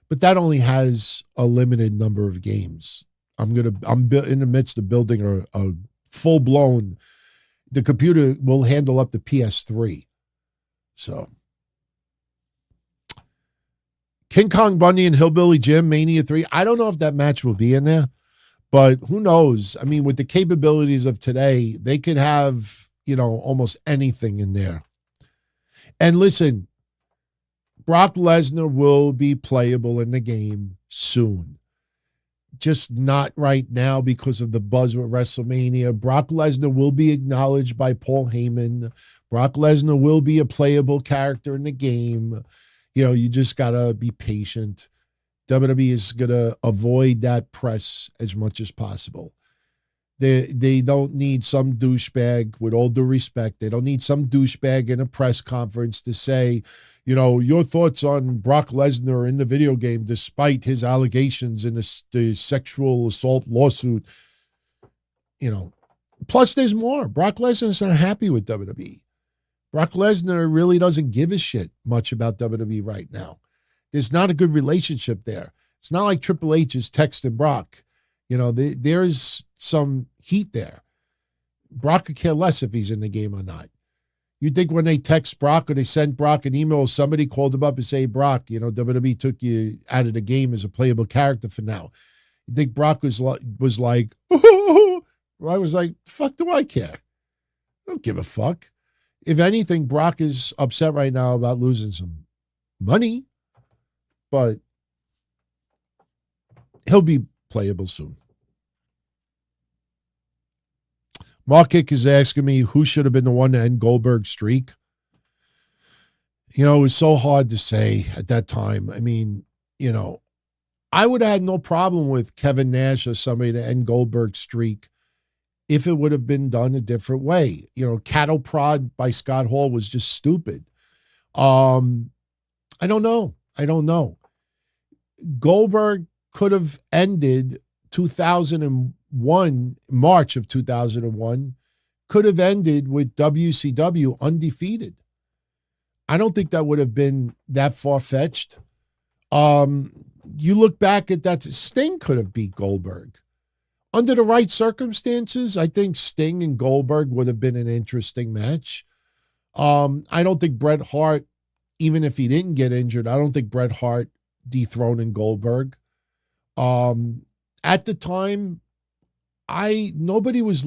but that only has a limited number of games. I'm in the midst of building a full-blown. The computer will handle up to PS3. So, King Kong Bundy and Hillbilly Jim, Mania 3. I don't know if that match will be in there, but who knows? I mean, with the capabilities of today, they could have, almost anything in there. And listen, Brock Lesnar will be playable in the game soon. Just not right now because of the buzz with WrestleMania. Brock Lesnar will be acknowledged by Paul Heyman. Brock Lesnar will be a playable character in the game. You just got to be patient. WWE is going to avoid that press as much as possible. They don't need some douchebag, with all due respect, they don't need some douchebag in a press conference to say, your thoughts on Brock Lesnar in the video game, despite his allegations in the sexual assault lawsuit. Plus there's more. Brock Lesnar's not happy with WWE. Brock Lesnar really doesn't give a shit much about WWE right now. There's not a good relationship there. It's not like Triple H is texting Brock. There's some heat there. Brock could care less if he's in the game or not. You think when they text Brock or they send Brock an email, somebody called him up and say, Brock, WWE took you out of the game as a playable character for now. You think Brock was like, I was like, fuck do I care? I don't give a fuck. If anything, Brock is upset right now about losing some money, but he'll be playable soon. Markick is asking me who should have been the one to end Goldberg's streak. It was so hard to say at that time. I mean, I would have had no problem with Kevin Nash or somebody to end Goldberg's streak if it would have been done a different way. Cattle prod by Scott Hall was just stupid. I don't know. Goldberg could have ended 2001, March of 2001, could have ended with WCW undefeated. I don't think that would have been that far-fetched. You look back at that, Sting could have beat Goldberg. Under the right circumstances, I think Sting and Goldberg would have been an interesting match. I don't think Bret Hart, even if he didn't get injured, I don't think Bret Hart dethroning Goldberg. At the time, nobody was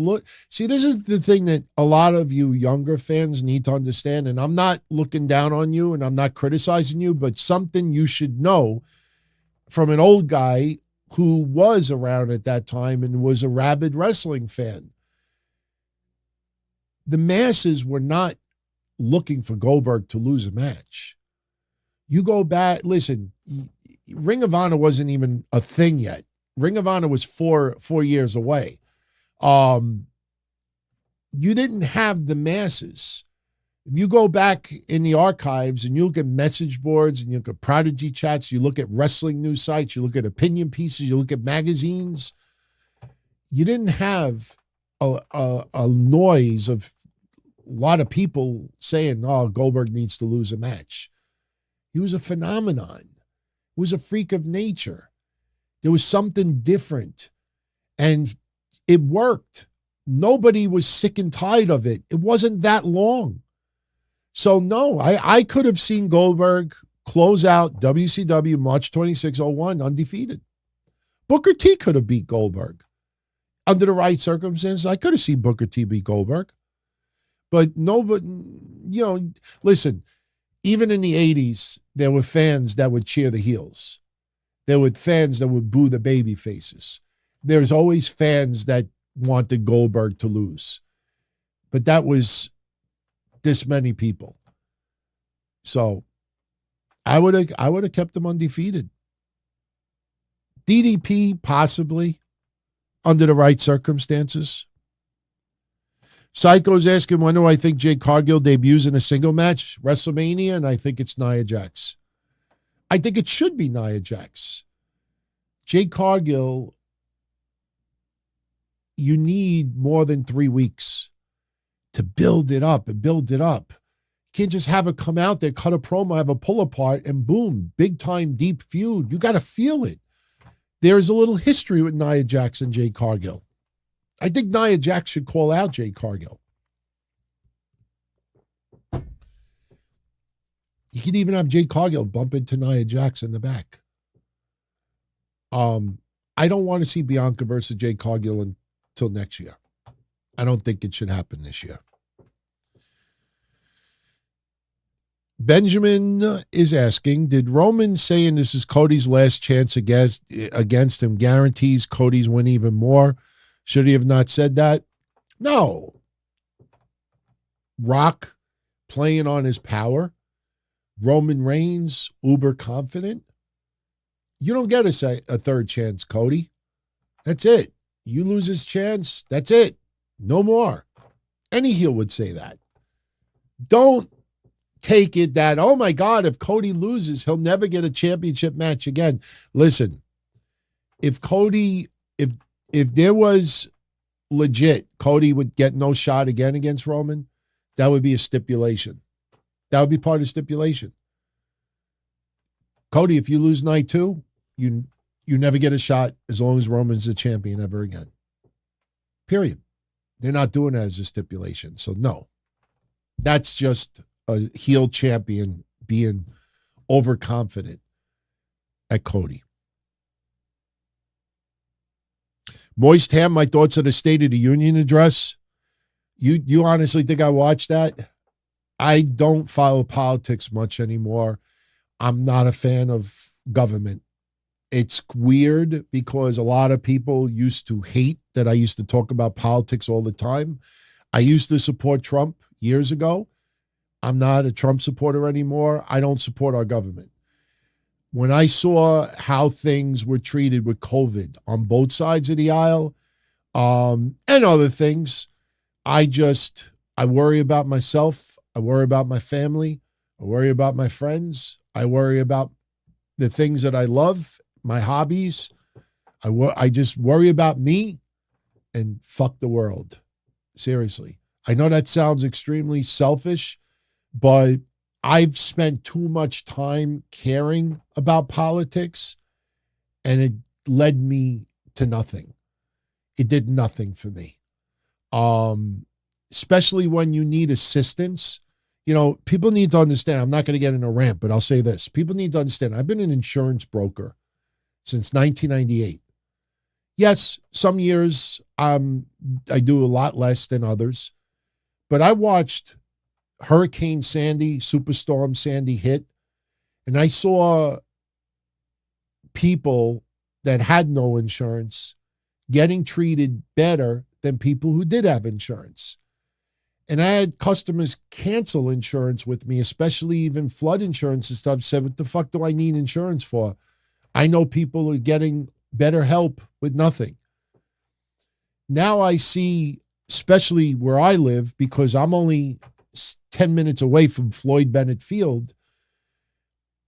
See, this is the thing that a lot of you younger fans need to understand, and I'm not looking down on you and I'm not criticizing you, but something you should know from an old guy who was around at that time and was a rabid wrestling fan. The masses were not looking for Goldberg to lose a match. You go back, listen, Ring of Honor wasn't even a thing yet. Ring of Honor was four years away. You didn't have the masses. If you go back in the archives and you look at message boards and you look at Prodigy chats, you look at wrestling news sites, you look at opinion pieces, you look at magazines, you didn't have a noise of a lot of people saying, oh, Goldberg needs to lose a match. He was a phenomenon. He was a freak of nature. There was something different, and it worked. Nobody was sick and tired of it. It wasn't that long. So, no, I could have seen Goldberg close out WCW March 26, 01 undefeated. Booker T could have beat Goldberg. Under the right circumstances, I could have seen Booker T beat Goldberg. But nobody, listen, even in the 80s, there were fans that would cheer the heels. There were fans that would boo the baby faces. There's always fans that wanted Goldberg to lose. But that was this many people. So I would have kept them undefeated. DDP, possibly. under the right circumstances. Psycho's asking, when do I think Jade Cargill debuts in a single match? WrestleMania, and I think it's Nia Jax. I think it should be Nia Jax. Jade Cargill, you need more than 3 weeks to build it up and build it up. You can't just have her come out there, cut a promo, have a pull apart, and boom, big time, deep feud. You got to feel it. There's a little history with Nia Jax and Jade Cargill. I think Nia Jax should call out Jade Cargill. You can even have Jade Cargill bump into Nia Jax in the back. I don't want to see Bianca versus Jade Cargill until next year. I don't think it should happen this year. Benjamin is asking, did Roman saying this is Cody's last chance against him guarantees Cody's win even more? Should he have not said that? No. Rock playing on his power. Roman Reigns, uber confident. You don't get a third chance, Cody. That's it. You lose his chance, that's it. No more. Any heel would say that. Don't take it that, oh my God, if Cody loses, he'll never get a championship match again. Listen, if there was legit, Cody would get no shot again against Roman, that would be a stipulation. That would be part of the stipulation. Cody, if you lose night 2, you never get a shot as long as Roman's the champion ever again. Period. They're not doing that as a stipulation. So no, that's just a heel champion being overconfident at Cody. Moist Ham, my thoughts on the State of the Union address. You honestly think I watched that? I don't follow politics much anymore. I'm not a fan of government. It's weird because a lot of people used to hate that I used to talk about politics all the time. I used to support Trump years ago. I'm not a Trump supporter anymore. I don't support our government. When I saw how things were treated with COVID on both sides of the aisle, and other things, I worry about myself. I worry about my family. I worry about my friends. I worry about the things that I love, my hobbies. I just worry about me and fuck the world. Seriously. I know that sounds extremely selfish, but I've spent too much time caring about politics, and it led me to nothing. It did nothing for me. Especially when you need assistance. You know, people need to understand, I'm not going to get in a rant, but I'll say this. People need to understand, I've been an insurance broker since 1998. Yes, some years I do a lot less than others, but I watched Hurricane Sandy, Superstorm Sandy hit, and I saw people that had no insurance getting treated better than people who did have insurance. And I had customers cancel insurance with me, especially even flood insurance and stuff, said, what the fuck do I need insurance for? I know people are getting better help with nothing. Now I see, especially where I live, because I'm only 10 minutes away from Floyd Bennett Field,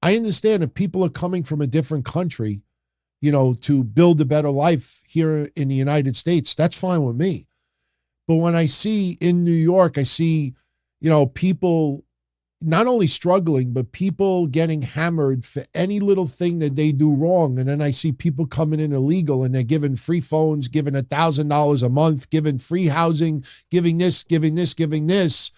I understand if people are coming from a different country, you know, to build a better life here in the United States, that's fine with me. But when I see in New York, I see, you know, people not only struggling, but people getting hammered for any little thing that they do wrong. And then I see people coming in illegal and they're giving free phones, giving $1,000 a month, giving free housing, giving this,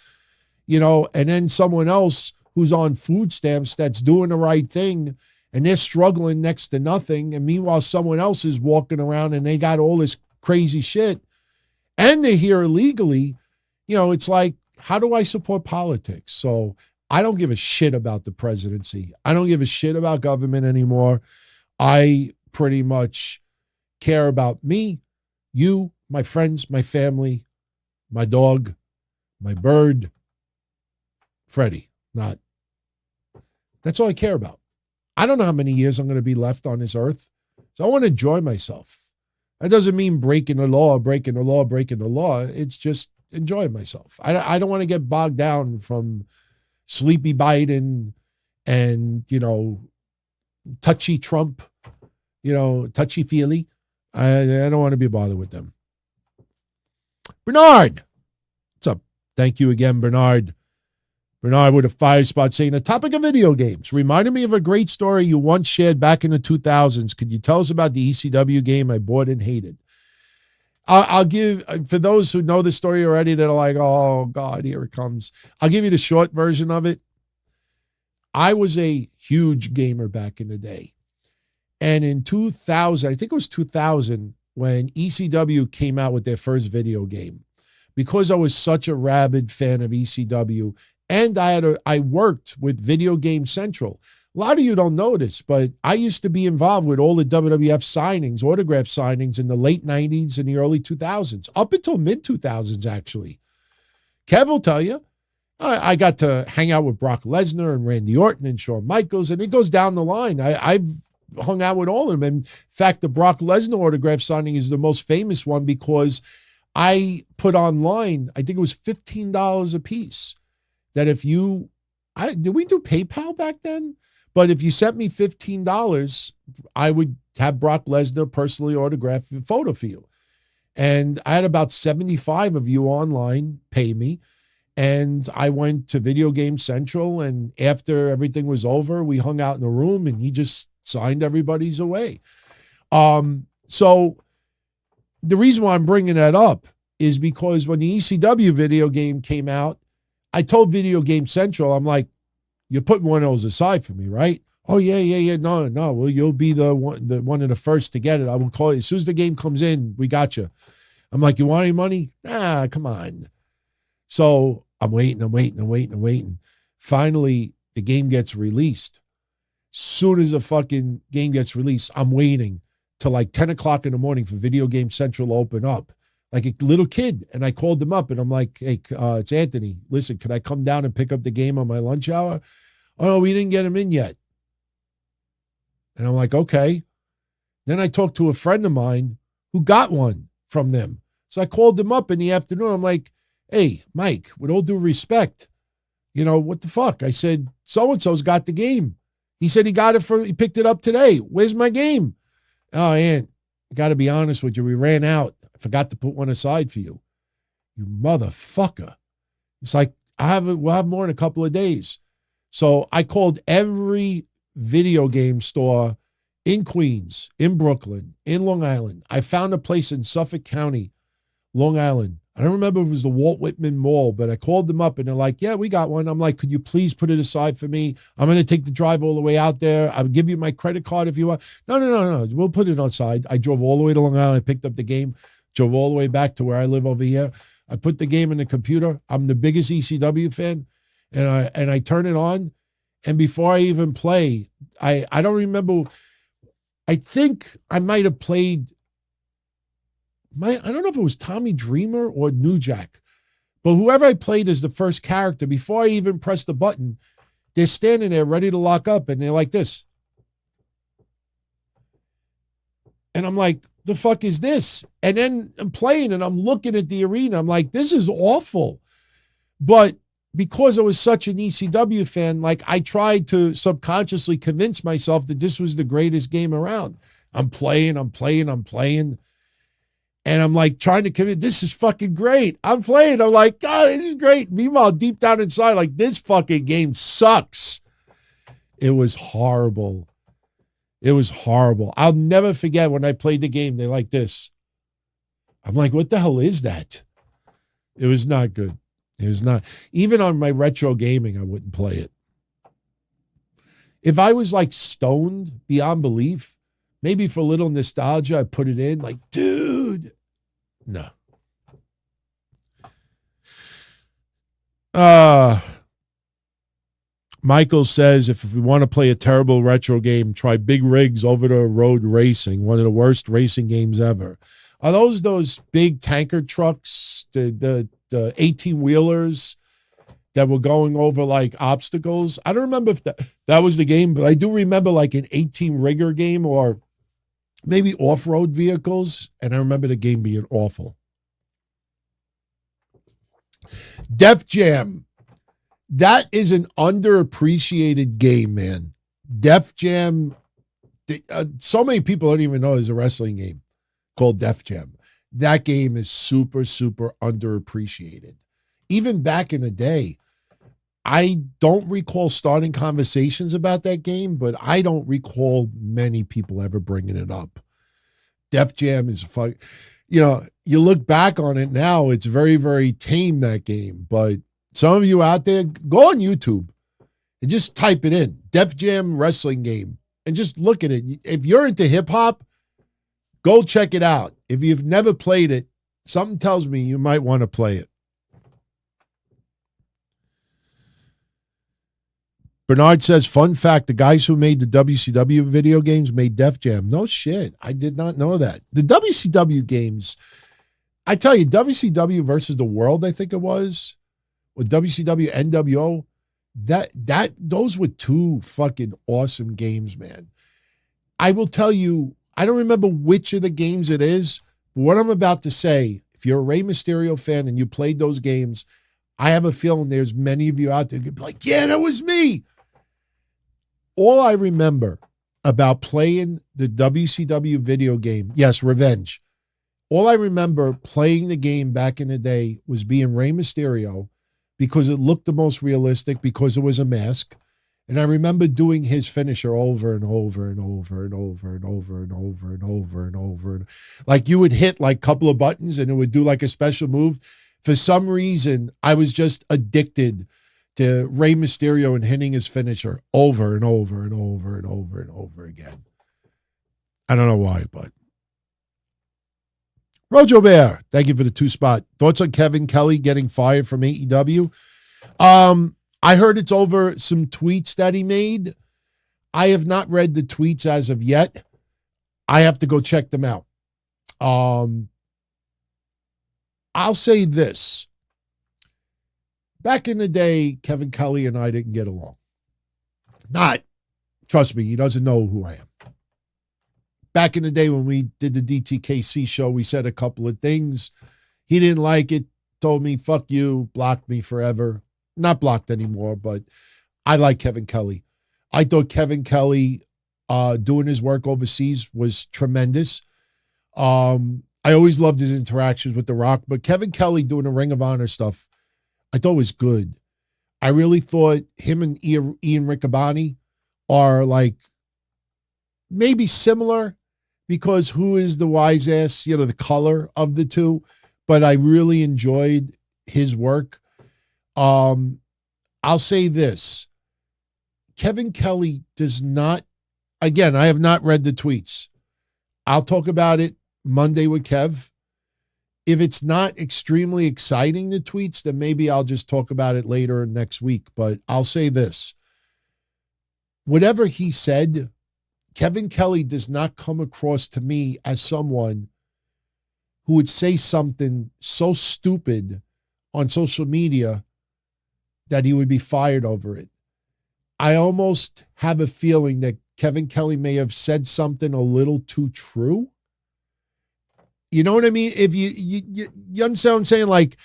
you know, and then someone else who's on food stamps that's doing the right thing and they're struggling next to nothing. And meanwhile, someone else is walking around and they got all this crazy shit and they're here illegally. You know, it's like, how do I support politics? So I don't give a shit about the presidency. I don't give a shit about government anymore. I pretty much care about me, you, my friends, my family, my dog, my bird, Freddie. That's all I care about. I don't know how many years I'm going to be left on this earth. So I want to enjoy myself. That doesn't mean breaking the law. It's just enjoying myself. I don't want to get bogged down from Sleepy Biden and, touchy Trump, touchy feely. I don't want to be bothered with them. Bernard. What's up? Thank you again, Bernard. Bernard with a fire spot saying, the topic of video games reminded me of a great story you once shared back in the 2000s. Could you tell us about the ECW game I bought and hated? I'll give, for those who know the story already that are like, oh, God, here it comes. I'll give you the short version of it. I was a huge gamer back in the day. And in 2000, I think it was 2000, when ECW came out with their first video game, because I was such a rabid fan of ECW, and I worked with Video Game Central. A lot of you don't know this, but I used to be involved with all the WWF signings, autograph signings in the late 90s and the early 2000s, up until mid-2000s, actually. Kev will tell you, I got to hang out with Brock Lesnar and Randy Orton and Shawn Michaels, and it goes down the line. I've hung out with all of them. In fact, the Brock Lesnar autograph signing is the most famous one because I put online, I think it was $15 a piece, that if you, did we do PayPal back then? But if you sent me $15, I would have Brock Lesnar personally autograph a photo for you. And I had about 75 of you online pay me. And I went to Video Game Central, and after everything was over, we hung out in a room and he just signed everybody's away. So the reason why I'm bringing that up is because when the ECW video game came out, I told Video Game Central, I'm like, you're putting one of those aside for me, right? Oh, yeah. No. Well, you'll be the one of the first to get it. I will call you. As soon as the game comes in, we got you. I'm like, you want any money? Nah, come on. So I'm waiting. Finally, the game gets released. Soon as the fucking game gets released, I'm waiting till like 10 o'clock in the morning for Video Game Central to open up. Like a little kid. And I called them up and I'm like, hey, it's Anthony. Listen, could I come down and pick up the game on my lunch hour? Oh, no, we didn't get him in yet. And I'm like, okay. Then I talked to a friend of mine who got one from them. So I called him up in the afternoon. I'm like, hey, Mike, with all due respect, what the fuck? I said, so-and-so's got the game. He said he picked it up today. Where's my game? Oh, Aunt, I got to be honest with you. We ran out. I forgot to put one aside for you. You motherfucker. It's like, we'll have more in a couple of days. So I called every video game store in Queens, in Brooklyn, in Long Island. I found a place in Suffolk County, Long Island. I don't remember if it was the Walt Whitman Mall, but I called them up and they're like, yeah, we got one. I'm like, could you please put it aside for me? I'm going to take the drive all the way out there. I'll give you my credit card if you want. No. We'll put it aside. I drove all the way to Long Island. I picked up the game, drove all the way back to where I live over here. I put the game in the computer. I'm the biggest ECW fan. And I turn it on. And before I even play, I don't remember. I think I might have played. I don't know if it was Tommy Dreamer or New Jack, but whoever I played as the first character, before I even press the button, they're standing there ready to lock up and they're like this. And I'm like, the fuck is this? And then I'm playing and I'm looking at the arena. I'm like, this is awful. But because I was such an ECW fan, like I tried to subconsciously convince myself that this was the greatest game around. I'm playing. And I'm like trying to convince, this is fucking great. I'm playing. I'm like, God, this is great. Meanwhile, deep down inside, like, this fucking game sucks. It was horrible. I'll never forget when I played the game. They're like this. I'm like, what the hell is that? It was not good. It was not. Even on my retro gaming, I wouldn't play it. If I was like stoned beyond belief, maybe for a little nostalgia, I put it in like, dude. No. Michael says, if we want to play a terrible retro game, try Big Rigs Over the Road Racing, one of the worst racing games ever. Are those big tanker trucks, the 18-wheelers that were going over like obstacles? I don't remember if that was the game, but I do remember like an 18-rigger game or maybe off-road vehicles, and I remember the game being awful. Def Jam. That is an underappreciated game, man. Def Jam. So many people don't even know there's a wrestling game called Def Jam. That game is super, super underappreciated. Even back in the day, I don't recall starting conversations about that game, but I don't recall many people ever bringing it up. Def Jam is fun. You know, you look back on it now, it's very, very tame, that game. But some of you out there, go on YouTube and just type it in, Def Jam wrestling game, and just look at it. If you're into hip-hop, go check it out. If you've never played it, something tells me you might want to play it. Bernard says, fun fact, the guys who made the WCW video games made Def Jam. No shit. I did not know that. The WCW games, I tell you, WCW versus the World, I think it was, or WCW NWO, those were two fucking awesome games, man. I will tell you, I don't remember which of the games it is, but what I'm about to say, if you're a Rey Mysterio fan and you played those games, I have a feeling there's many of you out there who could be like, yeah, that was me. All I remember about playing the WCW video game, yes, Revenge. All I remember playing the game back in the day was being Rey Mysterio because it looked the most realistic, because it was a mask. And I remember doing his finisher over and over and over and over and over and over and over and over. Like you would hit like a couple of buttons and it would do like a special move. For some reason, I was just addicted to Rey Mysterio and hitting his finisher over and over and over and over and over again. I don't know why, but. Rojo Bear, thank you for the 2-spot. Thoughts on Kevin Kelly getting fired from AEW? I heard it's over some tweets that he made. I have not read the tweets as of yet. I have to go check them out. I'll say this. Back in the day, Kevin Kelly and I didn't get along. Trust me, he doesn't know who I am. Back in the day when we did the DTKC show, we said a couple of things. He didn't like it, told me, fuck you, blocked me forever. Not blocked anymore, but I like Kevin Kelly. I thought Kevin Kelly doing his work overseas was tremendous. I always loved his interactions with The Rock, but Kevin Kelly doing the Ring of Honor stuff, I thought was good. I really thought him and Ian Riccaboni are like maybe similar because who is the wise ass, the color of the two, but I really enjoyed his work. I'll say this. Kevin Kelly does not, again, I have not read the tweets. I'll talk about it Monday with Kev. If it's not extremely exciting, the tweets, then maybe I'll just talk about it later next week. But I'll say this. Whatever he said, Kevin Kelly does not come across to me as someone who would say something so stupid on social media that he would be fired over it. I almost have a feeling that Kevin Kelly may have said something a little too true. You know what I mean? If you understand what I'm saying? Like,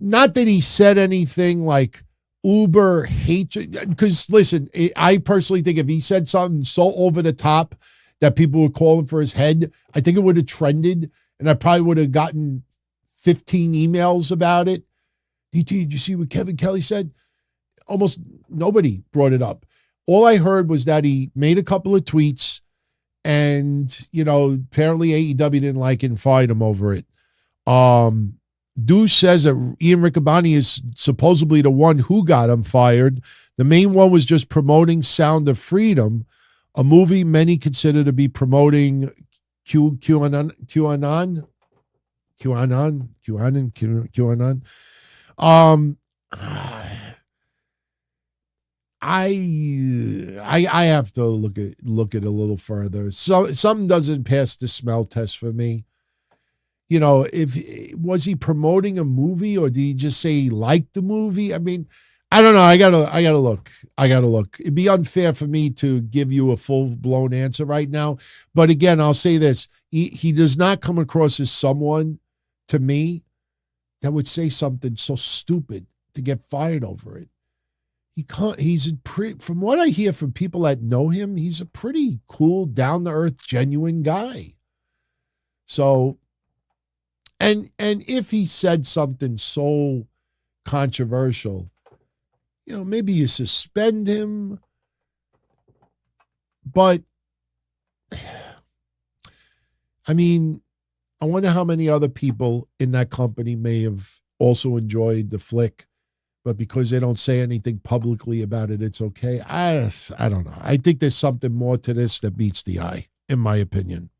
not that he said anything like uber hatred, because listen, I personally think if he said something so over the top that people would call him for his head, I think it would have trended and I probably would have gotten 15 emails about it. DT, did you see what Kevin Kelly said? Almost nobody brought it up. All I heard was that he made a couple of tweets and, apparently AEW didn't like it and fired him over it. Douche says that Ian Riccaboni is supposedly the one who got him fired. The main one was just promoting Sound of Freedom, a movie many consider to be promoting QAnon. I have to look at it a little further. So something doesn't pass the smell test for me. If was he promoting a movie or did he just say he liked the movie? I mean, I don't know. I gotta look. It'd be unfair for me to give you a full-blown answer right now. But again, I'll say this. He does not come across as someone, to me, that would say something so stupid to get fired over it. He can't, from what I hear from people that know him, he's a pretty cool, down-to-earth, genuine guy. So, and if he said something so controversial, maybe you suspend him. But, I mean, I wonder how many other people in that company may have also enjoyed the flick, but because they don't say anything publicly about it, it's okay. I don't know. I think there's something more to this that meets the eye, in my opinion.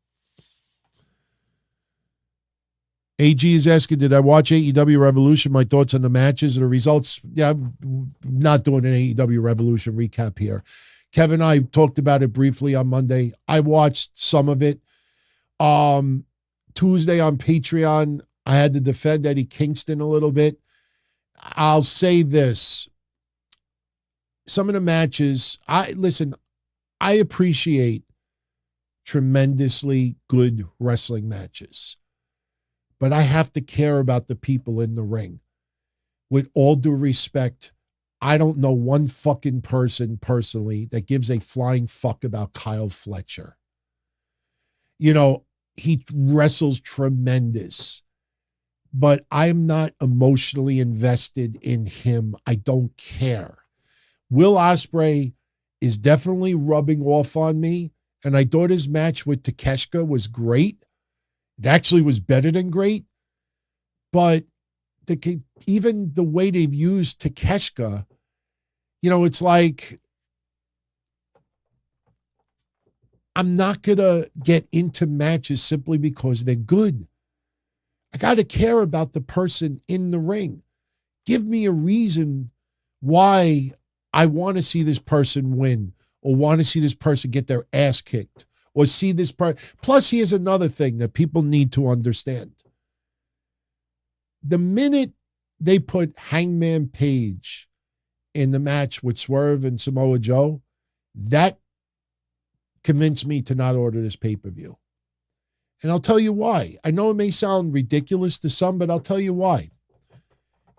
AG is asking, did I watch AEW Revolution? My thoughts on the matches and the results? Yeah, I'm not doing an AEW Revolution recap here. Kevin and I talked about it briefly on Monday. I watched some of it. Tuesday on Patreon, I had to defend Eddie Kingston a little bit. I'll say this. Some of the matches, I appreciate tremendously good wrestling matches. But I have to care about the people in the ring. With all due respect, I don't know one fucking person personally that gives a flying fuck about Kyle Fletcher. He wrestles tremendous, but I'm not emotionally invested in him. I don't care. Will Ospreay is definitely rubbing off on me, and I thought his match with Takeshita was great. It actually was better than great, but even the way they've used Takeshita, it's like, I'm not going to get into matches simply because they're good. I got to care about the person in the ring. Give me a reason why I want to see this person win or want to see this person get their ass kicked. Or see this part. Plus, here's another thing that people need to understand. The minute they put Hangman Page in the match with Swerve and Samoa Joe, that convinced me to not order this pay-per-view. And I'll tell you why. I know it may sound ridiculous to some, but I'll tell you why.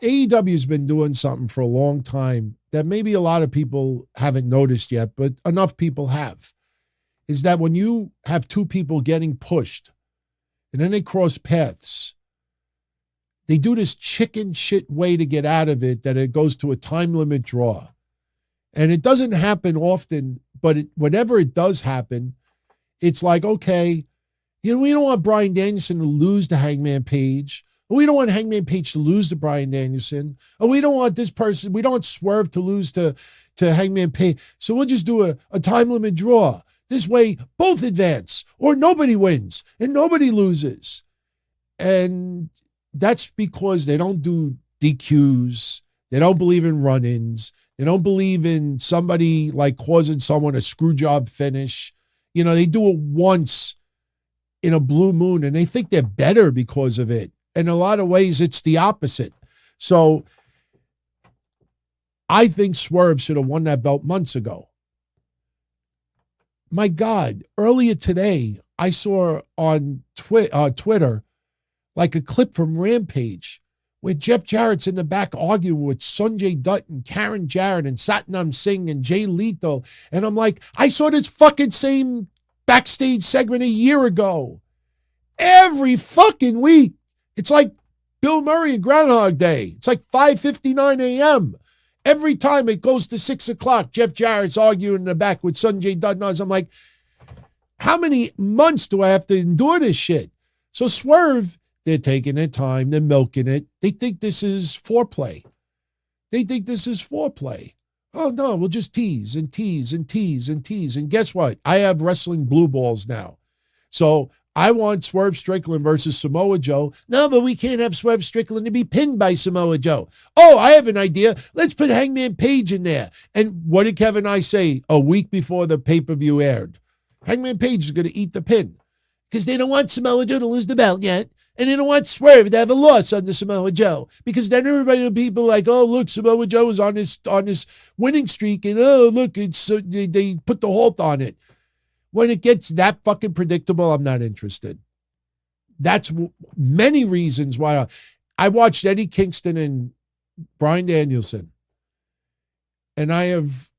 AEW has been doing something for a long time that maybe a lot of people haven't noticed yet, but enough people have. Is that when you have two people getting pushed and then they cross paths, they do this chicken shit way to get out of it that it goes to a time limit draw. And it doesn't happen often, but whenever it does happen, it's like, okay, we don't want Bryan Danielson to lose to Hangman Page. We don't want Hangman Page to lose to Bryan Danielson. Or we don't want this person, we don't want Swerve to lose to Hangman Page. So we'll just do a time limit draw. This way, both advance, or nobody wins, and nobody loses. And that's because they don't do DQs. They don't believe in run-ins. They don't believe in somebody like causing someone a screw job finish. They do it once in a blue moon, and they think they're better because of it. In a lot of ways, it's the opposite. So I think Swerve should have won that belt months ago. My God, earlier today, I saw on Twitter like a clip from Rampage where Jeff Jarrett's in the back arguing with Sanjay Dutt and Karen Jarrett and Satnam Singh and Jay Lethal. And I'm like, I saw this fucking same backstage segment a year ago. Every fucking week. It's like Bill Murray and Groundhog Day. It's like 5:59 a.m. Every time it goes to 6 o'clock, Jeff Jarrett's arguing in the back with Sanjay Dutt. I'm like, how many months do I have to endure this shit? So Swerve, they're taking their time. They're milking it. They think this is foreplay. Oh, no, we'll just tease and tease and tease and tease. And guess what? I have wrestling blue balls now. So I want Swerve Strickland versus Samoa Joe. No, but we can't have Swerve Strickland to be pinned by Samoa Joe. Oh, I have an idea. Let's put Hangman Page in there. And what did Kevin and I say a week before the pay-per-view aired? Hangman Page is going to eat the pin because they don't want Samoa Joe to lose the belt yet. And they don't want Swerve to have a loss under Samoa Joe, because then everybody will be like, oh, look, Samoa Joe is on this winning streak, and oh, look, it's so they put the halt on it. When it gets that fucking predictable, I'm not interested. That's many reasons why I watched Eddie Kingston and Bryan Danielson, and I have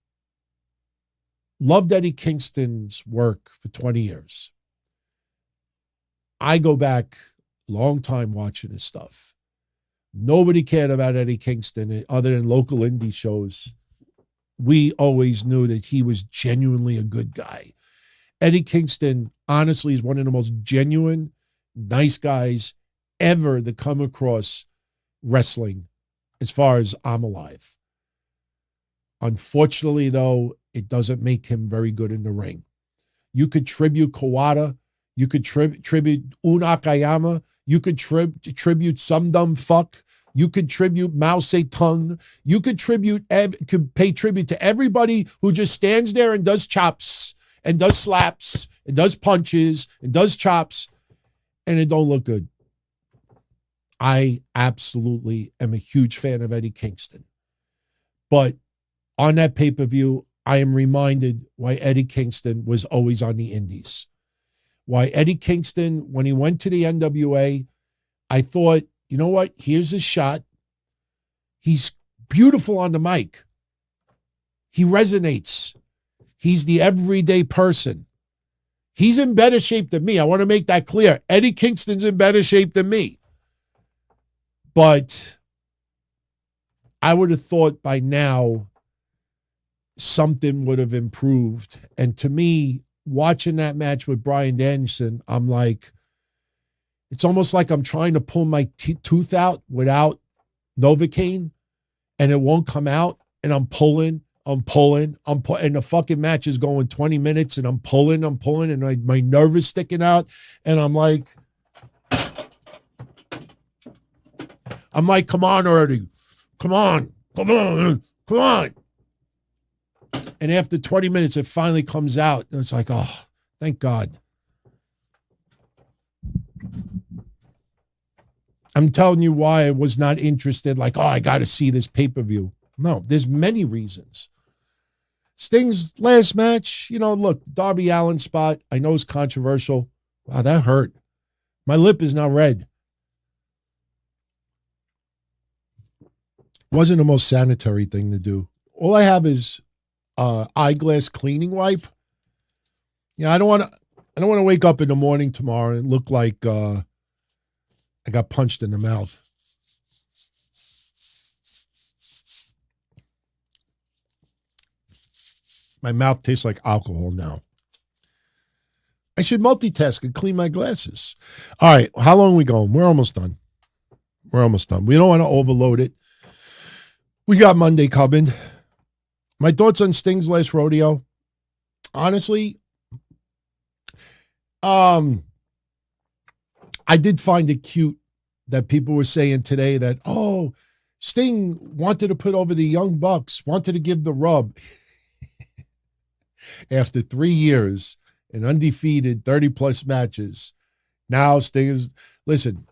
loved Eddie Kingston's work for 20 years. I go back a long time watching his stuff. Nobody cared about Eddie Kingston other than local indie shows. We always knew that he was genuinely a good guy. Eddie Kingston, honestly, is one of the most genuine, nice guys ever to come across wrestling as far as I'm alive. Unfortunately, though, it doesn't make him very good in the ring. You could tribute Kawada. You could tribute Unakayama. You could tribute some dumb fuck. You could tribute Mao Zedong. You could pay tribute to everybody who just stands there and does chops and does slaps and does punches and does chops, and it don't look good. I absolutely am a huge fan of Eddie Kingston. But on that pay-per-view, I am reminded why Eddie Kingston was always on the indies. Why Eddie Kingston, when he went to the NWA, I thought, you know what? Here's his shot. He's beautiful on the mic. He resonates. He's the everyday person. He's in better shape than me. I want to make that clear. Eddie Kingston's in better shape than me. But I would have thought by now something would have improved. And to me, watching that match with Bryan Danielson, I'm like, it's almost like I'm trying to pull my tooth out without Novocaine, and it won't come out, and I'm pulling, and the fucking match is going 20 minutes, and I'm pulling, and my nerve is sticking out, and I'm like, come on already. Come on. And after 20 minutes, it finally comes out, and it's like, oh, thank God. I'm telling you why I was not interested, like, oh, I got to see this pay-per-view. No, there's many reasons. Sting's last match, look, Darby Allin spot, I know it's controversial. Wow, that hurt. My lip is now red. Wasn't the most sanitary thing to do. All I have is eyeglass cleaning wipe. I don't want to wake up in the morning tomorrow and look like I got punched in the mouth. My mouth tastes like alcohol now. I should multitask and clean my glasses. All right, how long are we going? We're almost done. We don't want to overload it. We got Monday coming. My thoughts on Sting's last rodeo. Honestly, I did find it cute that people were saying today that, oh, Sting wanted to put over the Young Bucks, wanted to give the rub. After 3 years and undefeated 30-plus matches, now Sting is, listen,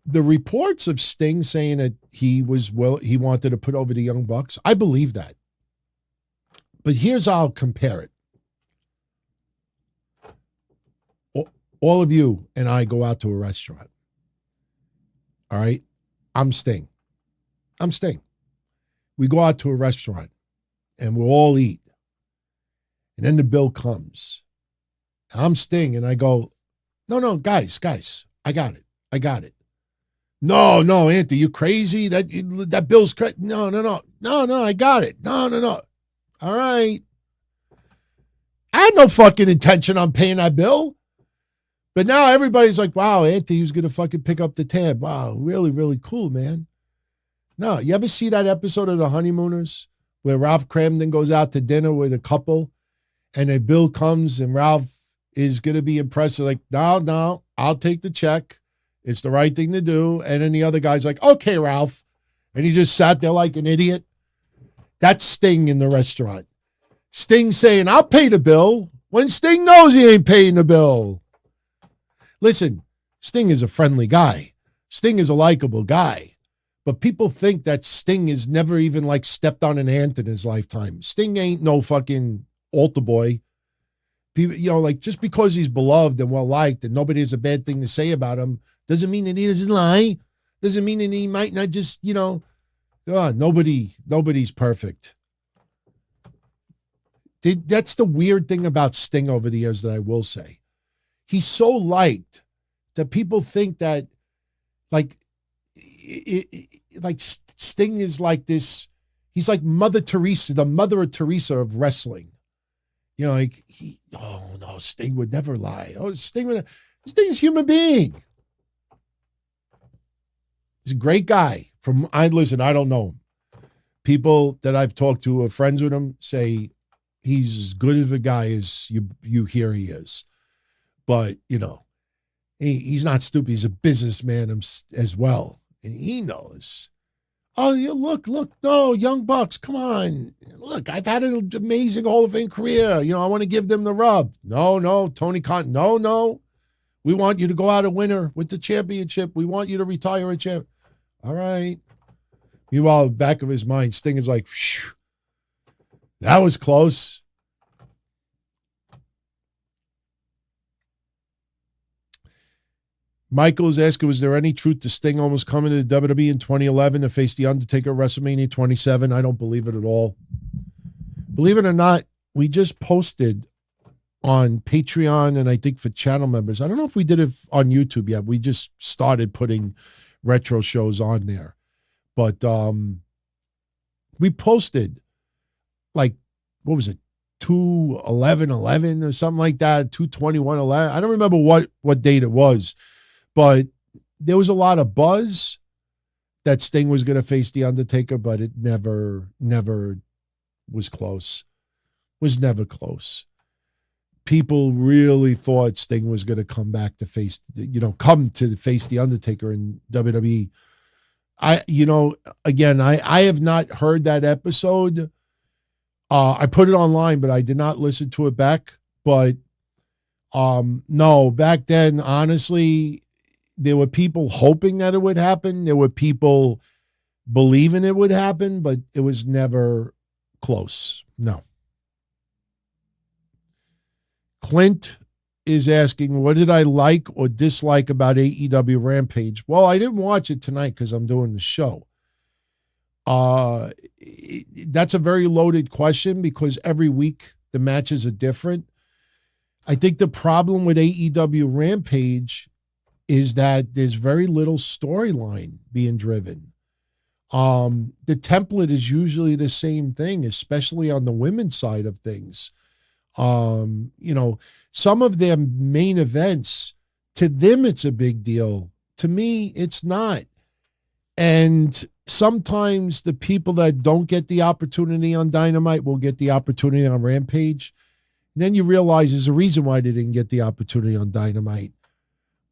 the reports of Sting saying that he wanted to put over the Young Bucks, I believe that. But here's how I'll compare it. All of you and I go out to a restaurant. All right? I'm Sting. We go out to a restaurant and we'll all eat. And then the bill comes. I'm Sting and I go, no, guys, I got it. No, Anthony, you crazy? That bill's crazy. No, I got it. No. All right. I had no fucking intention on paying that bill. But now everybody's like, wow, Anthony's going to fucking pick up the tab. Wow, really, really cool, man. No, you ever see that episode of The Honeymooners where Ralph Cramden goes out to dinner with a couple and a bill comes and Ralph is going to be impressed. Like, no, I'll take the check. It's the right thing to do. And then the other guy's like, okay, Ralph. And he just sat there like an idiot. That's Sting in the restaurant. Sting saying, I'll pay the bill when Sting knows he ain't paying the bill. Listen, Sting is a friendly guy. Sting is a likable guy. But people think that Sting has never even like stepped on an ant in his lifetime. Sting ain't no fucking altar boy. People, like just because he's beloved and well-liked and nobody has a bad thing to say about him doesn't mean that he doesn't lie. Doesn't mean that he might not just, nobody's perfect. That's the weird thing about Sting over the years that I will say. He's so liked that people think that Sting is like this. He's like Mother Teresa, the Mother of Teresa of wrestling. Sting would never lie. Sting's a human being. He's a great guy. Listen, I don't know him. People that I've talked to who are friends with him say he's as good of a guy as you hear he is. But, he's not stupid. He's a businessman as well. And he knows. Oh, look, no, Young Bucks, come on. Look, I've had an amazing Hall of Fame career. I want to give them the rub. No, Tony Khan, no. We want you to go out a winner with the championship. We want you to retire a champ. All right. Meanwhile, in the back of his mind, Sting is like, phew, that was close. Michael is asking, was there any truth to Sting almost coming to the WWE in 2011 to face The Undertaker at WrestleMania 27? I don't believe it at all. Believe it or not, we just posted on Patreon and I think for channel members. I don't know if we did it on YouTube yet. We just started putting retro shows on there. But we posted what was it? 2/11/11 or something like that, 2/21/11. I don't remember what date it was. But there was a lot of buzz that Sting was going to face The Undertaker, but it never was close. Was never close. People really thought Sting was going to come back to face, come to face The Undertaker in WWE. I have not heard that episode. I put it online, but I did not listen to it back. But no, back then, honestly, there were people hoping that it would happen. There were people believing it would happen, but it was never close. No. Clint is asking, what did I like or dislike about AEW Rampage? Well, I didn't watch it tonight because I'm doing the show. That's a very loaded question because every week the matches are different. I think the problem with AEW Rampage is that there's very little storyline being driven. The template is usually the same thing, especially on the women's side of things. Some of their main events, to them, it's a big deal. To me, it's not. And sometimes the people that don't get the opportunity on Dynamite will get the opportunity on Rampage. And then you realize there's a reason why they didn't get the opportunity on Dynamite.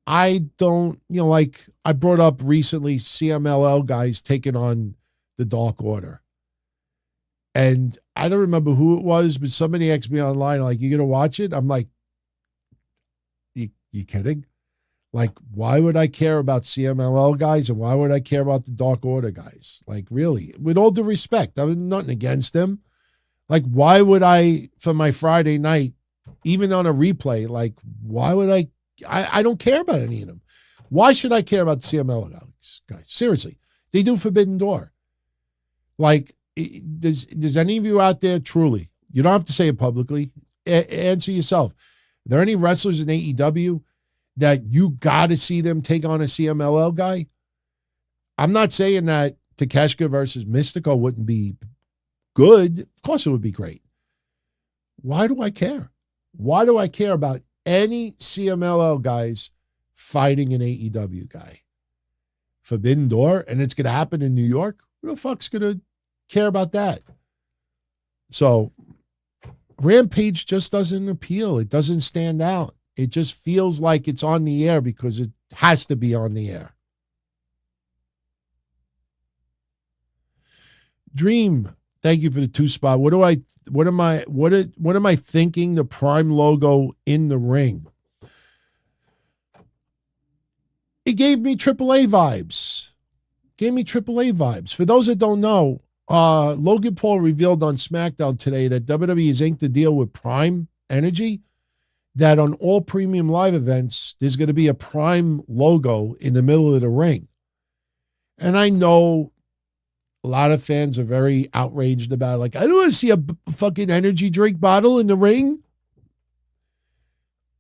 I don't, I brought up recently CMLL guys taking on the Dark Order. And I don't remember who it was, but somebody asked me online, you going to watch it? I'm like, you kidding? Why would I care about CMLL guys and why would I care about the Dark Order guys? Really, with all due respect, I have nothing against them. Why would I, for my Friday night, even on a replay, why would I don't care about any of them. Why should I care about the CMLL guys? Seriously, they do Forbidden Door. Does any of you out there truly, you don't have to say it publicly, answer yourself. Are there any wrestlers in AEW that you got to see them take on a CMLL guy? I'm not saying that Takeshita versus Mystico wouldn't be good. Of course it would be great. Why do I care? Why do I care about any CMLL guys fighting an AEW guy? Forbidden Door, and it's going to happen in New York? Who the fuck's going to care about that? So Rampage just doesn't appeal. It doesn't stand out. It just feels like it's on the air because it has to be on the air. Dream, thank you for the 2-spot. What am I thinking the Prime logo in the ring? It gave me AAA vibes. For those that don't know, Logan Paul revealed on SmackDown today that WWE has inked a deal with Prime Energy that on all premium live events, there's going to be a Prime logo in the middle of the ring. And I know a lot of fans are very outraged about it. Like, I don't want to see a fucking energy drink bottle in the ring.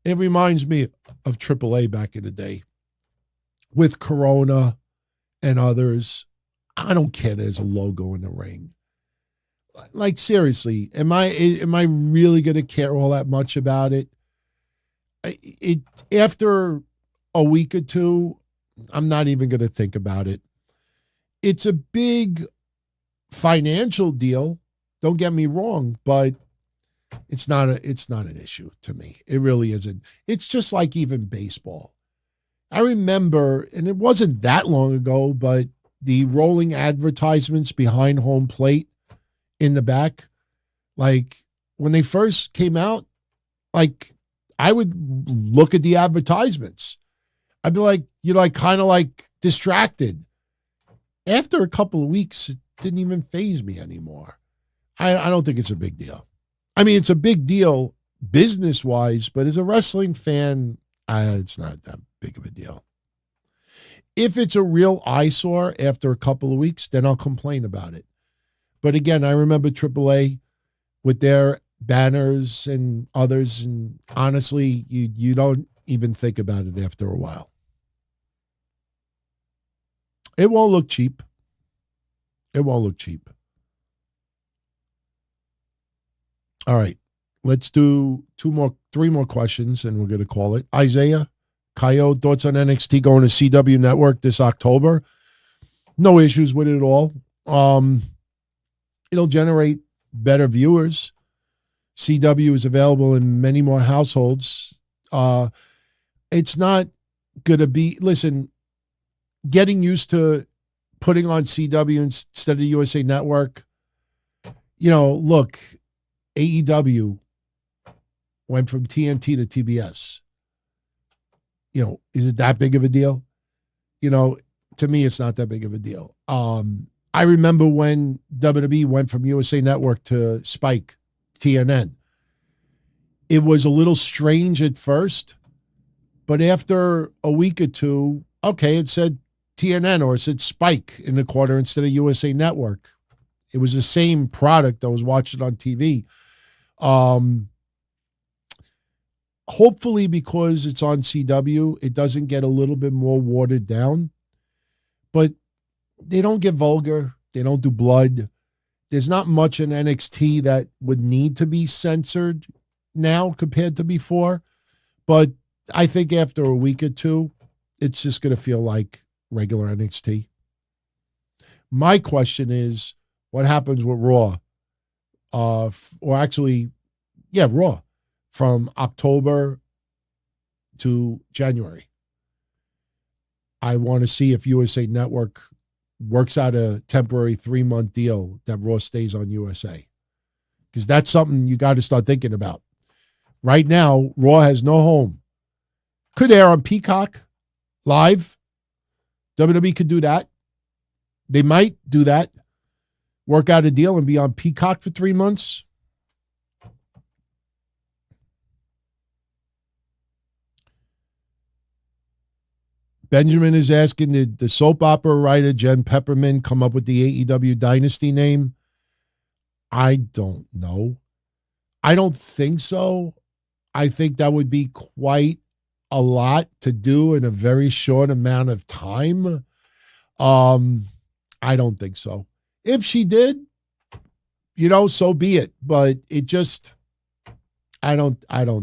It reminds me of AAA back in the day with Corona and others. I don't care there's a logo in the ring. Like, seriously, am I really going to care all that much about it? After a week or two, I'm not even going to think about it. It's a big financial deal. Don't get me wrong, but it's not an issue to me. It really isn't. It's just like even baseball. I remember, and it wasn't that long ago, but the rolling advertisements behind home plate in the back, like when they first came out, like I would look at the advertisements. I'd be like, you're like kind of like distracted. After a couple of weeks, it didn't even faze me anymore. I don't think it's a big deal. I mean, it's a big deal business-wise, but as a wrestling fan, it's not that big of a deal. If it's a real eyesore after a couple of weeks, then I'll complain about it. But again, I remember AAA with their banners and others, and honestly, you don't even think about it after a while. It won't look cheap. It won't look cheap. All right, let's do three more questions, and we're going to call it. Isaiah, Coyote, thoughts on NXT going to CW Network this October? No issues with it at all. It'll generate better viewers. CW is available in many more households. It's not going to be, listen, getting used to putting on CW instead of USA Network. You know, look, AEW went from TNT to TBS. You know, is it that big of a deal? You know, to me, it's not that big of a deal. I remember when WWE went from USA Network to Spike, TNN. It was a little strange at first, but after a week or two, okay, it said TNN or it said Spike in the corner instead of USA Network. It was the same product. I was watching on TV. Hopefully, because it's on CW, it doesn't get a little bit more watered down. But they don't get vulgar. They don't do blood. There's not much in NXT that would need to be censored now compared to before. But I think after a week or two, it's just going to feel like regular NXT. My question is, what happens with Raw? Raw from October to January. I want to see if USA Network works out a temporary 3-month deal that Raw stays on USA. Because that's something you got to start thinking about. Right now, Raw has no home. Could air on Peacock live. WWE could do that. They might do that. Work out a deal and be on Peacock for 3 months. Benjamin is asking, did the soap opera writer Jen Pepperman come up with the AEW Dynasty name? I don't know. I don't think so. I think that would be quite a lot to do in a very short amount of time. I don't think so. If she did, you know, so be it. But it just, I don't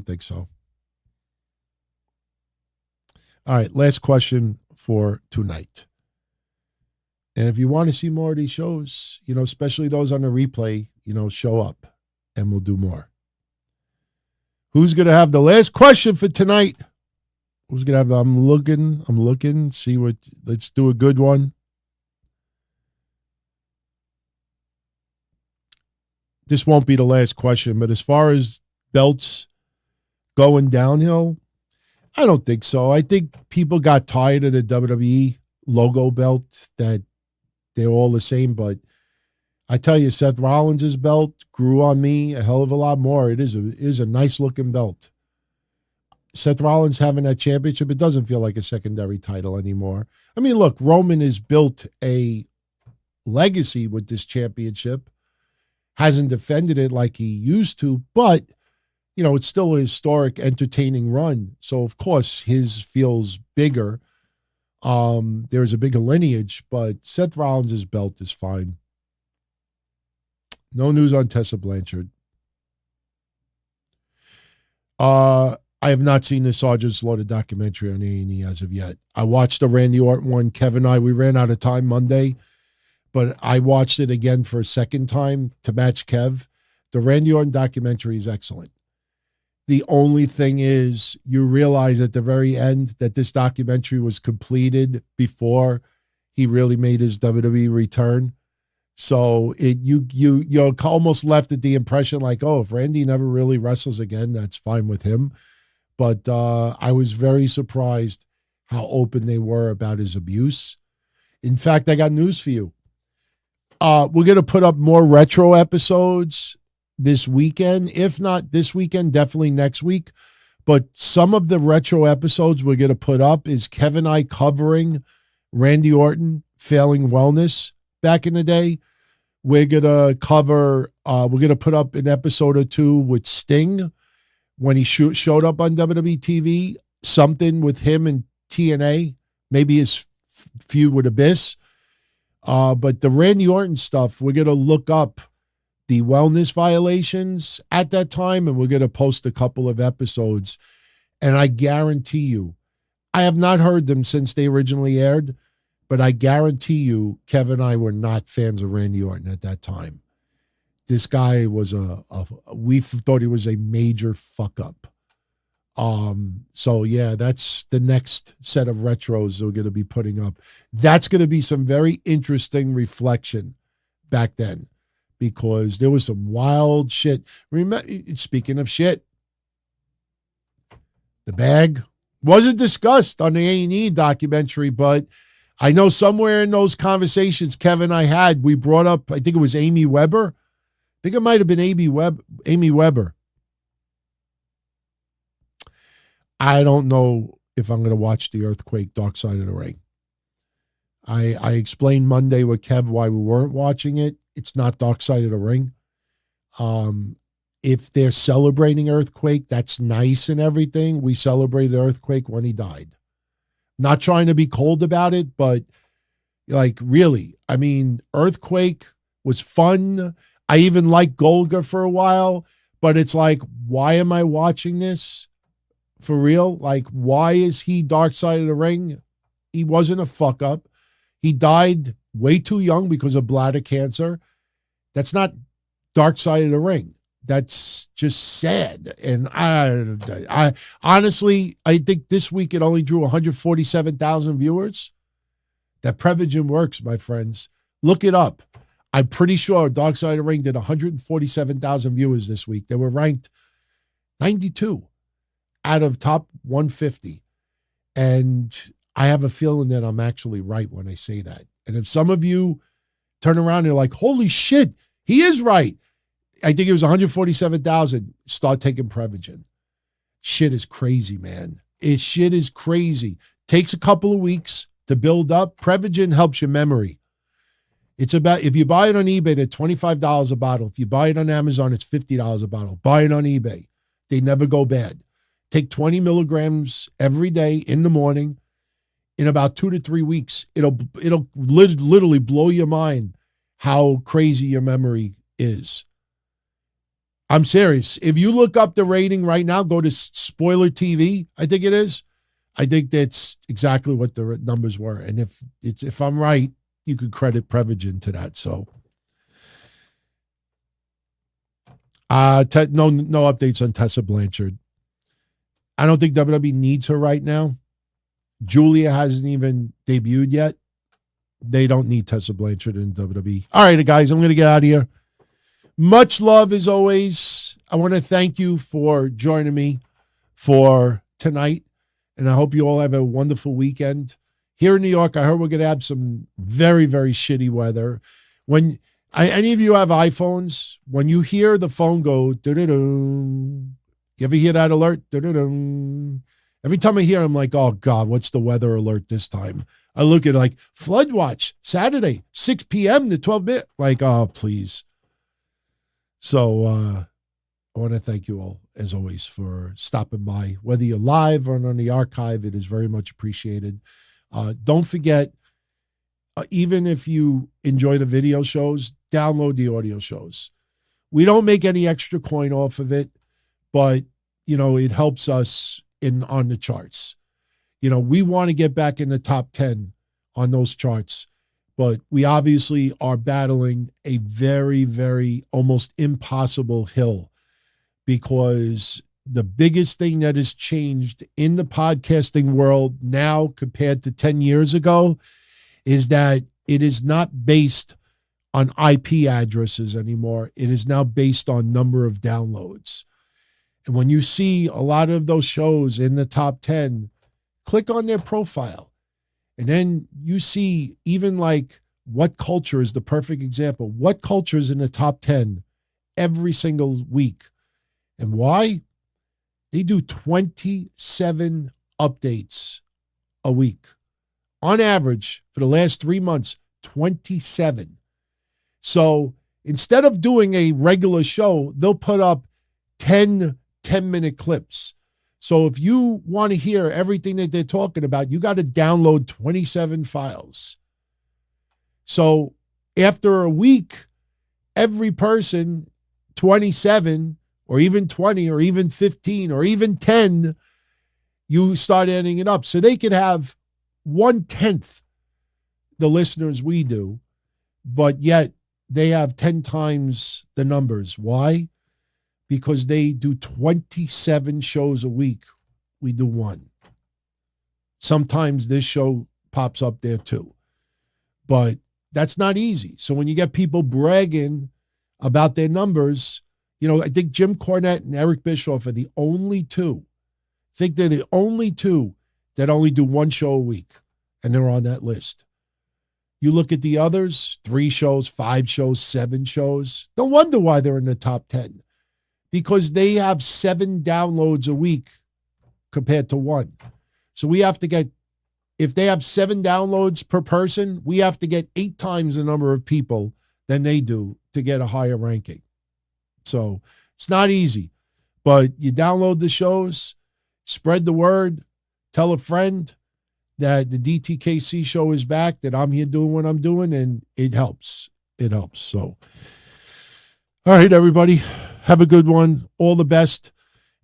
think so. All right, last question for tonight. And if you want to see more of these shows, you know, especially those on the replay, you know, show up and we'll do more. Who's going to have the last question for tonight? Who's going to have, I'm looking, see what, let's do a good one. This won't be the last question, but as far as belts going downhill, I don't think so. I think people got tired of the WWE logo belt, that they're all the same. But I tell you, Seth Rollins' belt grew on me a hell of a lot more. It is a nice looking belt. Seth Rollins having that championship, it doesn't feel like a secondary title anymore. I mean, look, Roman has built a legacy with this championship, hasn't defended it like he used to, but, you know, it's still a historic, entertaining run. So, of course, his feels bigger. There's a bigger lineage, but Seth Rollins' belt is fine. No news on Tessa Blanchard. I have not seen the Sergeant Slaughter documentary on A&E as of yet. I watched the Randy Orton one. Kevin and I, we ran out of time Monday, but I watched it again for a second time to match Kev. The Randy Orton documentary is excellent. The only thing is, you realize at the very end that this documentary was completed before he really made his WWE return. So you're almost left at the impression like, oh, if Randy never really wrestles again, that's fine with him. But I was very surprised how open they were about his abuse. In fact, I got news for you. We're going to put up more retro episodes this weekend. If not this weekend, definitely next week. But some of the retro episodes we're going to put up is Kevin and I covering Randy Orton failing wellness back in the day. We're going to cover, we're going to put up an episode or two with Sting when he showed up on WWE TV, something with him and TNA, maybe his feud with Abyss. But the Randy Orton stuff, we're going to look up the wellness violations at that time, and we're going to post a couple of episodes. And I guarantee you, I have not heard them since they originally aired, but I guarantee you, Kevin and I were not fans of Randy Orton at that time. This guy was we thought he was a major fuck up. So yeah, that's the next set of retros we're going to be putting up. That's going to be some very interesting reflection back then, because there was some wild shit. Remember, speaking of shit, the bag wasn't discussed on the A&E documentary, but I know somewhere in those conversations Kevin and I had, we brought up, I think it was Amy Weber. I think it might have been Amy Weber. I don't know if I'm going to watch the Earthquake Dark Side of the Ring. I explained Monday with Kev why we weren't watching it. It's not Dark Side of the Ring. If they're celebrating Earthquake, that's nice and everything. We celebrated Earthquake when he died. Not trying to be cold about it, but like really, I mean, Earthquake was fun. I even liked Golga for a while, but it's like, why am I watching this? For real? Like, why is he Dark Side of the Ring? He wasn't a fuck up. He died way too young because of bladder cancer. That's not Dark Side of the Ring. That's just sad. And I honestly, I think this week it only drew 147,000 viewers. That Prevagen works, my friends. Look it up. I'm pretty sure Dark Side of the Ring did 147,000 viewers this week. They were ranked 92 out of top 150. And I have a feeling that I'm actually right when I say that. And if some of you turn around and you're like, holy shit, he is right. I think it was 147,000. Start taking Prevagen. Shit is crazy, man. Shit is crazy. Takes a couple of weeks to build up. Prevagen helps your memory. It's about, if you buy it on eBay, they're $25 a bottle. If you buy it on Amazon, it's $50 a bottle. Buy it on eBay. They never go bad. Take 20 milligrams every day in the morning. In about 2 to 3 weeks, it'll literally blow your mind how crazy your memory is. I'm serious. If you look up the rating right now, go to Spoiler TV, I think it is. I think that's exactly what the numbers were. And if I'm right, you could credit Prevagen to that. So, no updates on Tessa Blanchard. I don't think WWE needs her right now. Julia hasn't even debuted yet. They don't need Tessa Blanchard in WWE. All right, guys, I'm going to get out of here. Much love as always. I want to thank you for joining me for tonight. and I hope you all have a wonderful weekend. Here in New York, I heard we're going to have some very, very shitty weather. When any of you have iPhones, when you hear the phone go, doo-doo-doo, you ever hear that alert? Doo-doo-doo. Every time I hear it, I'm like, oh, God, what's the weather alert this time? I look at it like, flood watch, Saturday, 6 p.m. to 12 minutes. Like, oh, please. So I want to thank you all, as always, for stopping by. Whether you're live or on the archive, it is very much appreciated. Don't forget, even if you enjoy the video shows, download the audio shows. We don't make any extra coin off of it, but, you know, it helps us on the charts. You know, we want to get back in the top 10 on those charts, but we obviously are battling a very, very almost impossible hill, because the biggest thing that has changed in the podcasting world now compared to 10 years ago is that it is not based on IP addresses anymore. It is now based on number of downloads. And when you see a lot of those shows in the top 10, click on their profile. And then you see even like What Culture is the perfect example. What Culture is in the top 10 every single week. And why? They do 27 updates a week. On average, for the last 3 months, 27. So instead of doing a regular show, they'll put up 10-minute clips. So if you want to hear everything that they're talking about, you got to download 27 files. So after a week, every person, 27 or even 20 or even 15 or even 10, you start adding it up. So they could have 1/10 the listeners we do, but yet they have 10 times the numbers. Why? Because they do 27 shows a week. We do one. Sometimes this show pops up there too. But that's not easy. So when you get people bragging about their numbers, you know, I think Jim Cornette and Eric Bischoff are the only two. I think they're the only two that only do one show a week, and they're on that list. You look at the others, 3 shows, 5 shows, 7 shows. No wonder why they're in the top 10. Because they have 7 downloads a week compared to 1. So we have to get, if they have 7 downloads per person, we have to get 8 times the number of people than they do to get a higher ranking. So it's not easy, but you download the shows, spread the word, tell a friend that the DTKC show is back, that I'm here doing what I'm doing, and it helps. It helps. So, all right, everybody, have a good one. All the best.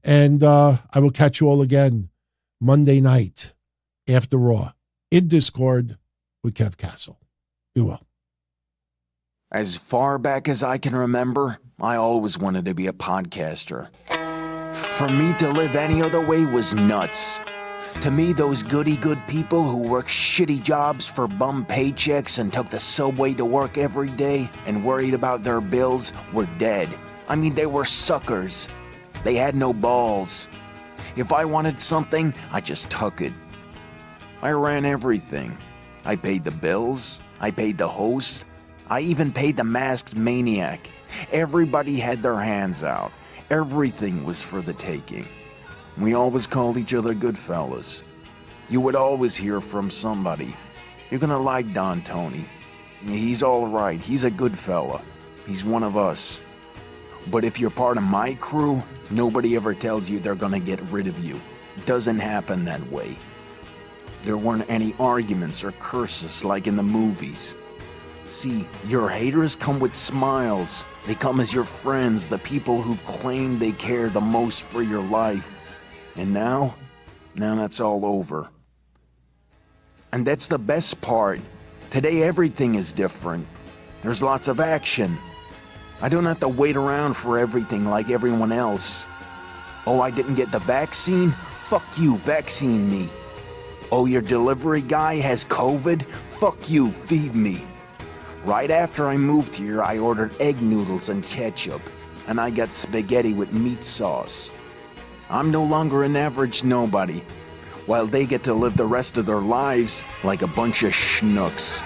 And I will catch you all again Monday night after Raw in Discord with Kev Castle. Be well. As far back as I can remember, I always wanted to be a podcaster. For me to live any other way was nuts. To me, those goody-good people who worked shitty jobs for bum paychecks and took the subway to work every day and worried about their bills were dead. I mean, they were suckers. They had no balls. If I wanted something, I just took it. I ran everything. I paid the bills. I paid the host. I even paid the masked maniac. Everybody had their hands out. Everything was for the taking. We always called each other good fellas. You would always hear from somebody. You're gonna like Don Tony. He's all right. He's a good fella. He's one of us. But if you're part of my crew, nobody ever tells you they're gonna get rid of you. It doesn't happen that way. There weren't any arguments or curses like in the movies. See, your haters come with smiles. They come as your friends, the people who've claimed they care the most for your life. And now that's all over. And that's the best part. Today everything is different. There's lots of action. I don't have to wait around for everything like everyone else. Oh, I didn't get the vaccine? Fuck you, vaccine me. Oh, your delivery guy has COVID? Fuck you, feed me. Right after I moved here, I ordered egg noodles and ketchup, and I got spaghetti with meat sauce. I'm no longer an average nobody. while they get to live the rest of their lives like a bunch of schnooks.